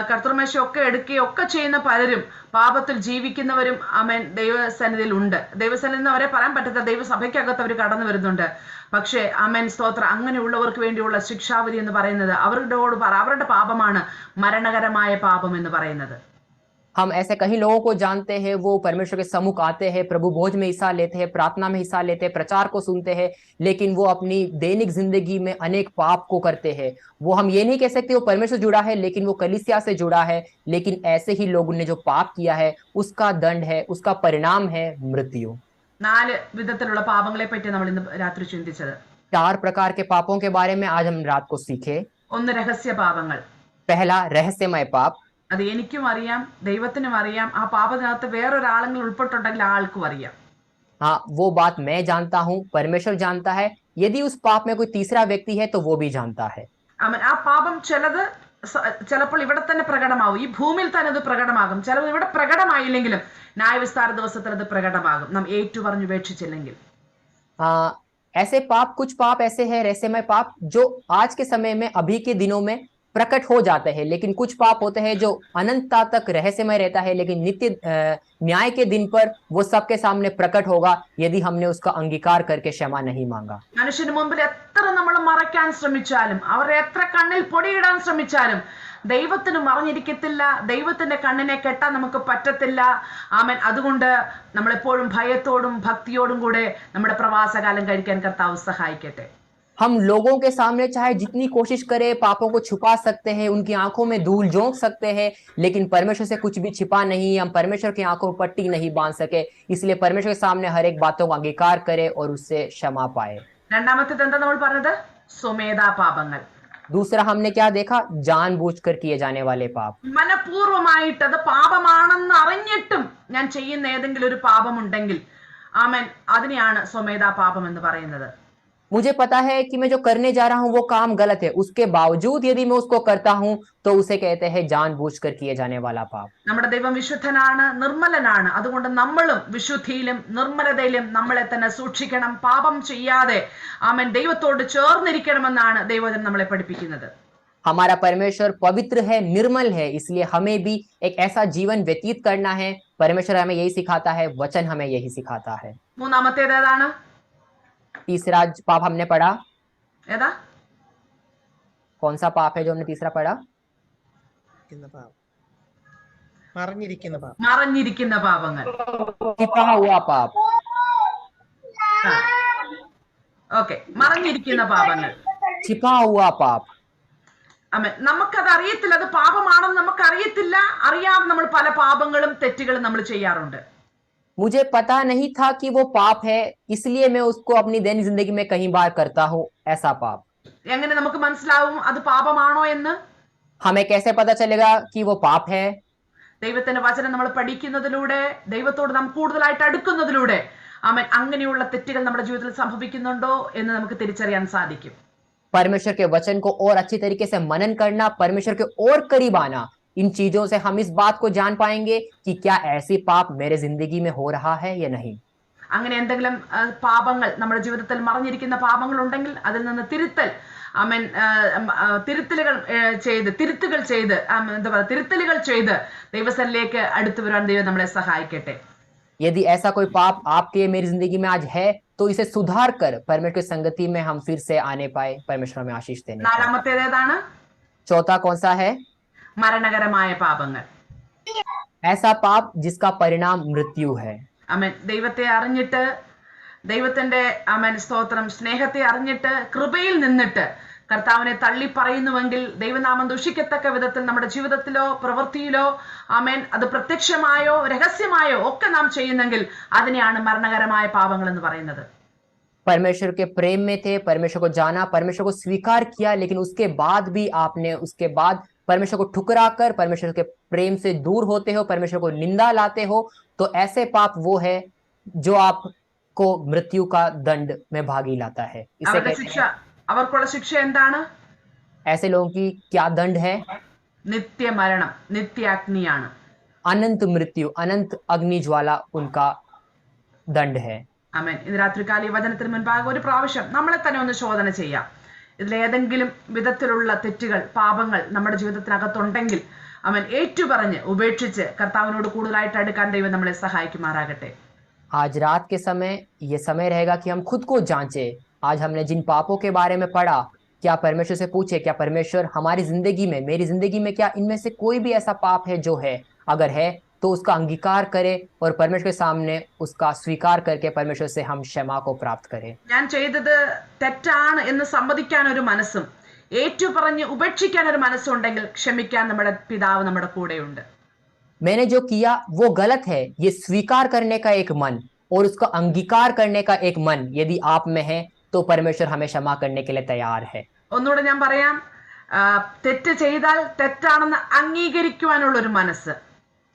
കർത്തൃമേശയൊക്കെ എടുക്കുകയും ഒക്കെ ചെയ്യുന്ന പലരും പാപത്തിൽ ജീവിക്കുന്നവരും ആമേൻ ദൈവസന്നിധിയിൽ ഉണ്ട്. ദൈവസന്നിധിയിൽ നിന്ന് അവരെ പറയാൻ പറ്റത്തില്ല, ദൈവസഭയ്ക്കകത്ത് അവർ കടന്നു വരുന്നുണ്ട്. പക്ഷേ ആമേൻ സ്തോത്രം, അങ്ങനെയുള്ളവർക്ക് വേണ്ടിയുള്ള ശിക്ഷാവിധി എന്ന് പറയുന്നത് അവരുടെ പാപമാണ് മരണകരമായ പാപം എന്ന് പറയുന്നത്. हम ऐसे कई लोगों को जानते हैं, वो परमेश्वर के सम्मुख आते हैं, प्रभु भोज में हिस्सा लेते हैं, प्रार्थना में हिस्सा लेते हैं, प्रचार को सुनते हैं, लेकिन वो अपनी दैनिक जिंदगी में अनेक पाप को करते हैं। वो हम ये नहीं कह सकते वो परमेश्वर जुड़ा है, लेकिन वो कलीसिया से जुड़ा है। लेकिन ऐसे ही लोगों ने जो पाप किया है उसका दंड है, उसका परिणाम है मृत्यु। 4 വിധത്തിലുള്ള പാപങ്ങളെ പറ്റി നമ്മൾ ഇന്ന് രാത്രി ചിന്തിച്ചത്. 4 प्रकार के पापों के बारे में आज हम रात को सीखे। 1 രഹസ്യ പാപങ്ങൾ. पहला रहस्यमय पाप। അത് എനിക്കും അറിയാം, ദൈവത്തിനും അറിയാം. ആ പാപത്തിനകത്ത് വേറൊരാളെങ്കിൽ ഉൾപ്പെട്ടുണ്ടെങ്കിൽ ആൾക്കും അറിയാം. हाँ, वो बात मैं जानता हूँ, परमेश्वर जानता है। यदि उस पाप में कोई तीसरा व्यक्ति है तो वो भी जानता है। ആ പാപം ചിലപ്പോൾ ഇവിടെ തന്നെ പ്രകടമാവും, ഈ ഭൂമിയിൽ തന്നെ അത് പ്രകടമാകും. ചിലപ്പോൾ ഇവിടെ പ്രകടമായില്ലെങ്കിലും ന്യായവിസ്താര ദിവസത്തിൽ അത് പ്രകടമാകും, നാം ഏറ്റുപറഞ്ഞു ഉപേക്ഷിച്ചില്ലെങ്കിൽ. ऐसे पाप, कुछ पाप ऐसे हैं रहस्यमय पाप जो आज के समय में, अभी के दिनों में प्रकट हो जाते हैं, लेकिन कुछ पाप होते हैं जो अनंतता तक रहस्यमय रहता है, लेकिन नित्य न्याय के दिन पर वो सबके सामने प्रकट होगा यदि हमने उसका अंगीकार करके क्षमा नहीं मांगा। മനുഷ്യന് മുമ്പിൽ എത്ര നമ്മൾ മറയ്ക്കാൻ ശ്രമിച്ചാലും, അവരെ എത്ര കണ്ണിൽ പൊടിയിടാൻ ശ്രമിച്ചാലും ദൈവത്തിന് മറഞ്ഞിരിക്കത്തില്ല. ദൈവത്തിന്റെ കണ്ണിനെ കെട്ടാൻ നമുക്ക് പറ്റത്തില്ല. ആമേൻ. അതുകൊണ്ട് നമ്മളെപ്പോഴും ഭയത്തോടും ഭക്തിയോടും കൂടെ നമ്മുടെ പ്രവാസകാലം കഴിക്കാൻ കർത്താവ് സഹായിക്കട്ടെ. हम लोगों के सामने चाहे जितनी कोशिश करें पापों को छुपा सकते हैं, उनकी आंखों में धूल झोंक सकते हैं, लेकिन परमेश्वर से कुछ भी छिपा नहीं। हम परमेश्वर की आंखों में पट्टी नहीं बांध सके, इसलिए परमेश्वर के सामने हर एक बातों को अंगीकार करें और उससे क्षमा पाए। രണ്ടാമത്തേത് എന്താ നമ്മൾ പറഞ്ഞത്? സ്വമേധാ പാപങ്ങൾ. दूसरा हमने क्या देखा? जानबूझकर किए जाने वाले पाप। മനഃപൂർവമായിട്ട് അത് പാപമാണെന്ന് അറിഞ്ഞിട്ടും ഞാൻ ചെയ്യുന്ന ഏതെങ്കിലും ഒരു പാപമുണ്ടെങ്കിൽ ആമേൻ, അതിനെയാണ് സ്വമേധാ പാപം എന്ന് പറയുന്നത്. मुझे पता है कि मैं जो करने जा रहा हूं वो काम गलत है, उसके बावजूद यदि मैं उसको करता हूं तो उसे कहते हैं जानबूझकर किए जाने वाला पाप। നമ്മുടെ ദൈവം വിശുദ്ധനാണ്, നിർമ്മലനാണ്. അതുകൊണ്ട് നമ്മളും വിശുദ്ധിയിലും നിർമ്മലതയിലും നമ്മളെ തന്നെ സൂക്ഷിക്കണം. പാപം ചെയ്യാതെ ആമേൻ ദൈവത്തോട് ചേർന്നിരിക്കണമെന്നാണ് ദൈവം നമ്മളെ പഠിപ്പിക്കുന്നത്. हमारा परमेश्वर पवित्र है, निर्मल है, इसलिए हमें भी एक ऐसा जीवन व्यतीत करना है। परमेश्वर हमें यही सिखाता है, वचन हमें यही सिखाता है। മൂന്നാമത്തേത് ഏതാണ്? तीसरा पाप हमने पढ़ा, ഏതാ? कौन सा पाप है जो हमने तीसरा पढ़ा? മറഞ്ഞിരിക്കുന്ന പാപങ്ങൾ. छिपा हुआ पाप। ഓക്കെ, മറഞ്ഞിരിക്കുന്ന പാപങ്ങൾ. छिपा हुआ पाप। ആമേൻ. നമുക്കത് അറിയത്തില്ല, അത് പാപമാണെന്ന് നമുക്കറിയത്തില്ല. അറിയാതെ നമ്മൾ പല പാപങ്ങളും തെറ്റുകളും നമ്മൾ ചെയ്യാറുണ്ട്. मुझे पता नहीं था कि वो पाप है, इसलिए मैं उसको अपनी दैनिक जिंदगी में कई बार करता हूँ ऐसा पाप। എങ്ങനെ നമുക്ക് മനസ്സിലാവും അത് പാപമാണോ എന്ന്? हमें कैसे पता चलेगा कि वो पाप है? ദൈവത്തിന്റെ വചനം നമ്മൾ പഠിക്കുന്നതിലൂടെ, ദൈവത്തോട് നാം കൂടുതലായിട്ട് അടുക്കുന്നതിലൂടെ ആമേൻ അങ്ങനെയുള്ള തെറ്റുകൾ നമ്മുടെ ജീവിതത്തിൽ സംഭവിക്കുന്നുണ്ടോ എന്ന് നമുക്ക് തിരിച്ചറിയാൻ സാധിക്കും. परमेश्वर के वचन को और अच्छी तरीके से मनन करना, परमेश्वर के और करीब आना, इन चीजों से हम इस बात को जान पाएंगे कि क्या ऐसी पाप मेरे जिंदगी में हो रहा है या नहीं। അങ്ങനെ എന്തെങ്കിലും പാപങ്ങൾ നമ്മുടെ ജീവിതത്തിൽ മറഞ്ഞിരിക്കുന്ന പാപങ്ങൾ ഉണ്ടെങ്കിൽ അതിൽ നിന്ന് തിരുത്തൽ, ആമേൻ, തിരുത്തലുകൾ ചെയ്ത് ദൈവസന്നിധിയിലേക്ക് അടുത്തു വരാൻ ദൈവം നമ്മളെ സഹായിക്കട്ടെ. यदि ऐसा कोई पाप आपके मेरी जिंदगी में आज है तो इसे सुधार कर परमेश्वर की संगति में हम फिर से आने पाए। परमेश्वर में आशीष देने। നാലാമത്തേത് ഏതാണ്? चौथा कौन सा है? മരണകരമായ പാപങ്ങൾ. ऐसा पाप जिसका परिणाम मृत्यु है। ആമേൻ. ദൈവത്തെ അറിഞ്ഞിട്ട്, ദൈവത്തിന്റെ ആമേൻ സ്തോത്രം, സ്നേഹത്തെ അറിഞ്ഞിട്ട് കൃപയിൽ നിന്നിട്ട് കർത്താവിനെ തള്ളി പറയുന്നുവെങ്കിൽ ദൈവനാമം ദുഷിക്കത്തക്ക വിധത്തിൽ നമ്മുടെ ജീവിതത്തിലോ പ്രവൃത്തിയിലോ ആമേൻ അത് പ്രത്യക്ഷമായോ രഹസ്യമായോ ഒക്കെ നാം ചെയ്യുന്നെങ്കിൽ അതിനെയാണ് മരണകരമായ പാപങ്ങൾ എന്ന് പറയുന്നത്. परमेश्वर के प्रेम में थे, परमेश्वर को जाना, परमेश्वर को स्वीकार किया, लेकिन उसके बाद भी आपने उसके बाद परमेश्वर को ठुकरा कर परमेश्वर के प्रेम से दूर होते हो, परमेश्वर को निंदा लाते हो, तो ऐसे पाप वो है जो आपको मृत्यु का दंड में भागी लाता है। इसे कहते हैं, അവർക്കുള്ള ശിക്ഷ എന്താണ്? ऐसे लोगों की क्या दंड है? നിത്യമരണം, നിത്യാഗ്നിയാണ്. अनंत मृत्यु, अनंत अग्नि ज्वाला उनका दंड है। ആമേൻ. ഇന്ന് രാത്രികാല ഈ വചനത്തിന് മുൻപാകെ ഒരു പ്രാവശ്യം നമ്മളെ തന്നെ ഒന്ന് ശോധന ചെയ്യാം. ഇതിലേതെങ്കിലും വിധത്തിലുള്ള തെറ്റുകൾ, പാപങ്ങൾ നമ്മുടെ ജീവിതത്തിനകത്തുണ്ടെങ്കിൽ അവൻ ഏറ്റുപറഞ്ഞ് ഉപേക്ഷിച്ച് കർത്താവിനോട് കൂടുതലായിട്ട് അടുക്കാൻ ദൈവം നമ്മളെ സഹായിക്കുമാറാകട്ടെ. आज रात के समय ये समय रहेगा कि हम खुद को जांचें। आज हमने जिन पापों के बारे में पढ़ा, क्या परमेश्वर से पूछे, क्या परमेश्वर हमारी जिंदगी में, मेरी जिंदगी में क्या इनमें से कोई भी ऐसा पाप है जो है, अगर है तो उसका अंगीकार करें और परमेश्वर के सामने उसका स्वीकार करके परमेश्वर से हम क्षमा को प्राप्त करें। ഞാൻ ചെയ്തത് തെറ്റാണ് എന്ന് സമ്മതിക്കാൻ ഒരു മനസ്സും ഏറ്റുപറഞ്ഞ് ഉപേക്ഷിക്കാൻ ഒരു മനസ്സുണ്ടെങ്കിൽ ക്ഷമിക്കാൻ നമ്മുടെ പിതാവ് നമ്മുടെ കൂടെയുണ്ട്. मैंने जो किया वो गलत है, ये स्वीकार करने का एक मन और उसका अंगीकार करने का एक मन यदि आप में है तो परमेश्वर हमें क्षमा करने के लिए तैयार है। ഒന്നുകൂടെ ഞാൻ പറയാം, തെറ്റ് ചെയ്താൽ തെറ്റാണെന്ന് അംഗീകരിക്കുവാനുള്ള ഒരു മനസ്സ്.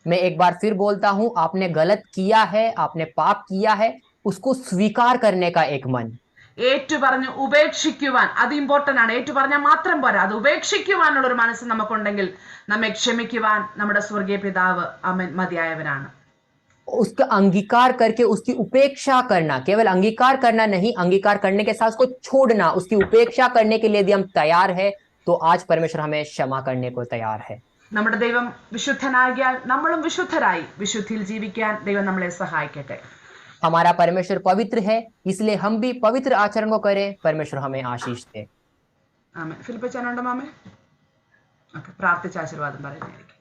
मैं एक बार फिर बोलता हूं, आपने गलत किया है, आपने पाप किया है, उसको स्वीकार करने का एक मन। ഏറ്റുപറഞ്ഞ് ഉപേക്ഷിക്കുവാൻ, അത് ഇമ്പോർട്ടന്റ് ആണ്. ഏറ്റുപറഞ്ഞാൽ മാത്രം പോരാ, അത് ഉപേക്ഷിക്കുവാനുള്ള ഒരു മനസ്സ് നമുക്കുണ്ടെങ്കിൽ നമ്മെ ക്ഷമിക്കുവാൻ നമ്മുടെ സ്വർഗീയ പിതാവ് അവൻ മതിയായവനാണ്. उसका अंगीकार करके उसकी उपेक्षा करना, केवल अंगीकार करना नहीं, अंगीकार करने के साथ उसको छोड़ना, उसकी उपेक्षा करने के लिए यदि हम तैयार है तो आज परमेश्वर हमें क्षमा करने को तैयार है। നമ്മുടെ ദൈവം വിശുദ്ധനാകിയാൽ നമ്മളും വിശുദ്ധരായി വിശുദ്ധിയിൽ ജീവിക്കാൻ ദൈവം നമ്മളെ സഹായിക്കട്ടെ. हमारा परमेश्वर पवित्र है, इसलिए हम भी पवित्र आचरण को करें। परमेश्वर हमें आशीष दे। ആമേൻ. ഫിലിപ്പച്ചാനുണ്ടോ മാമേ? ഓക്കെ, പ്രാർത്ഥിച്ച ആശീർവാദം പറയുന്നതായിരിക്കും.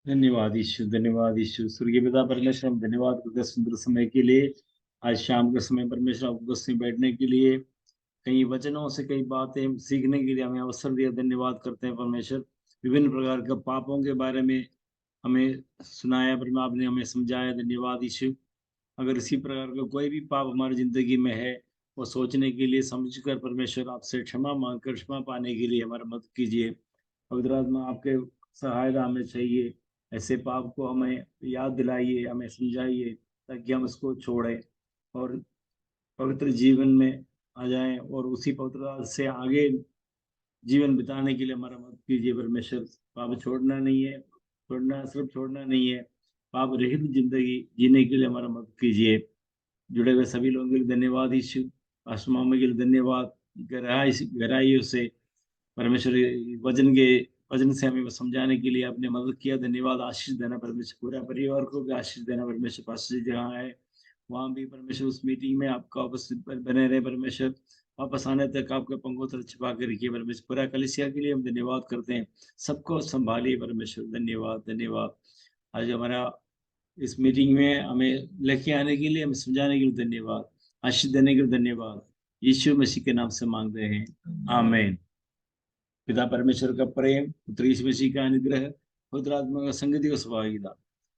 धन्यवाद यीशु, धन्यवाद यीशु। स्वर्गीय पिता परमेश्वर, हम धन्यवाद करते हैं सुंदर समय के लिए। आज शाम के समय परमेश्वर आपको बस में बैठने के लिए, कई वचनों से कई बातें सीखने के लिए हमें अवसर दिया। धन्यवाद करते हैं परमेश्वर। विभिन्न प्रकार के पापों के बारे में हमें सुनाया, पर आपने हमें समझाया। धन्यवाद यीशु। अगर इसी प्रकार का कोई भी पाप हमारी जिंदगी में है, वो सोचने के लिए, समझकर परमेश्वर आपसे क्षमा मांगकर क्षमा पाने के लिए हमारी मदद कीजिए। पवित्र आत्मा आपके सहायता हमें चाहिए। ऐसे पाप को हमें याद दिलाइए, हमें समझाइए, ताकि हम इसको छोड़ें और पवित्र जीवन में आ जाएं और उसी पवित्रता से आगे जीवन बिताने के लिए हमारा मदद कीजिए परमेश्वर। पाप छोड़ना नहीं है, सिर्फ छोड़ना नहीं है, पाप रहित जिंदगी जीने के लिए हमारा मदद कीजिए। जुड़े हुए सभी लोगों के लिए धन्यवाद यीशु। आसमां के लिए धन्यवाद। गहराइयों से परमेश्वर वचन से हमें समझाने के लिए आपने मदद किया। धन्यवाद। आशीष देना परमेश्वर, पूरा परिवार को भी आशीष देना परमेश्वर। पास्टर जी जहाँ है वहाँ भी परमेश्वर उस मीटिंग में आपका उपस्थित बने रहे परमेश्वर। वापस आने तक आपके पंखों तरह छिपा के रखिए परमेश्वर। पूरा कलीसिया के लिए हम धन्यवाद करते हैं। सबको संभालिए परमेश्वर। धन्यवाद, धन्यवाद। आज हमारा इस मीटिंग में हमें लेके आने के लिए, हमें समझाने के लिए धन्यवाद। आशीष देने के लिए धन्यवाद। यीशु मसीह के नाम से मांगते हैं, आमीन। पिता परमेश्वर का प्रेम, पुत्र यीशु मसीह का अनुग्रह, पवित्र आत्मा का संगति और सहभागिता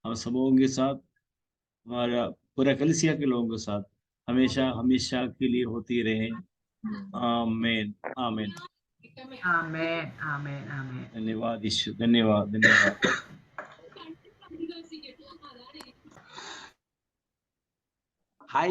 हम सबों के साथ, हमारा पूरा कलीसिया के लोगों के साथ हमेशा हमेशा के लिए होती रहे। आमीन, आमीन, ആമേൻ, ആമേൻ, ആമേൻ. धन्यवाद यीशु, धन्यवाद, धन्यवाद। हाय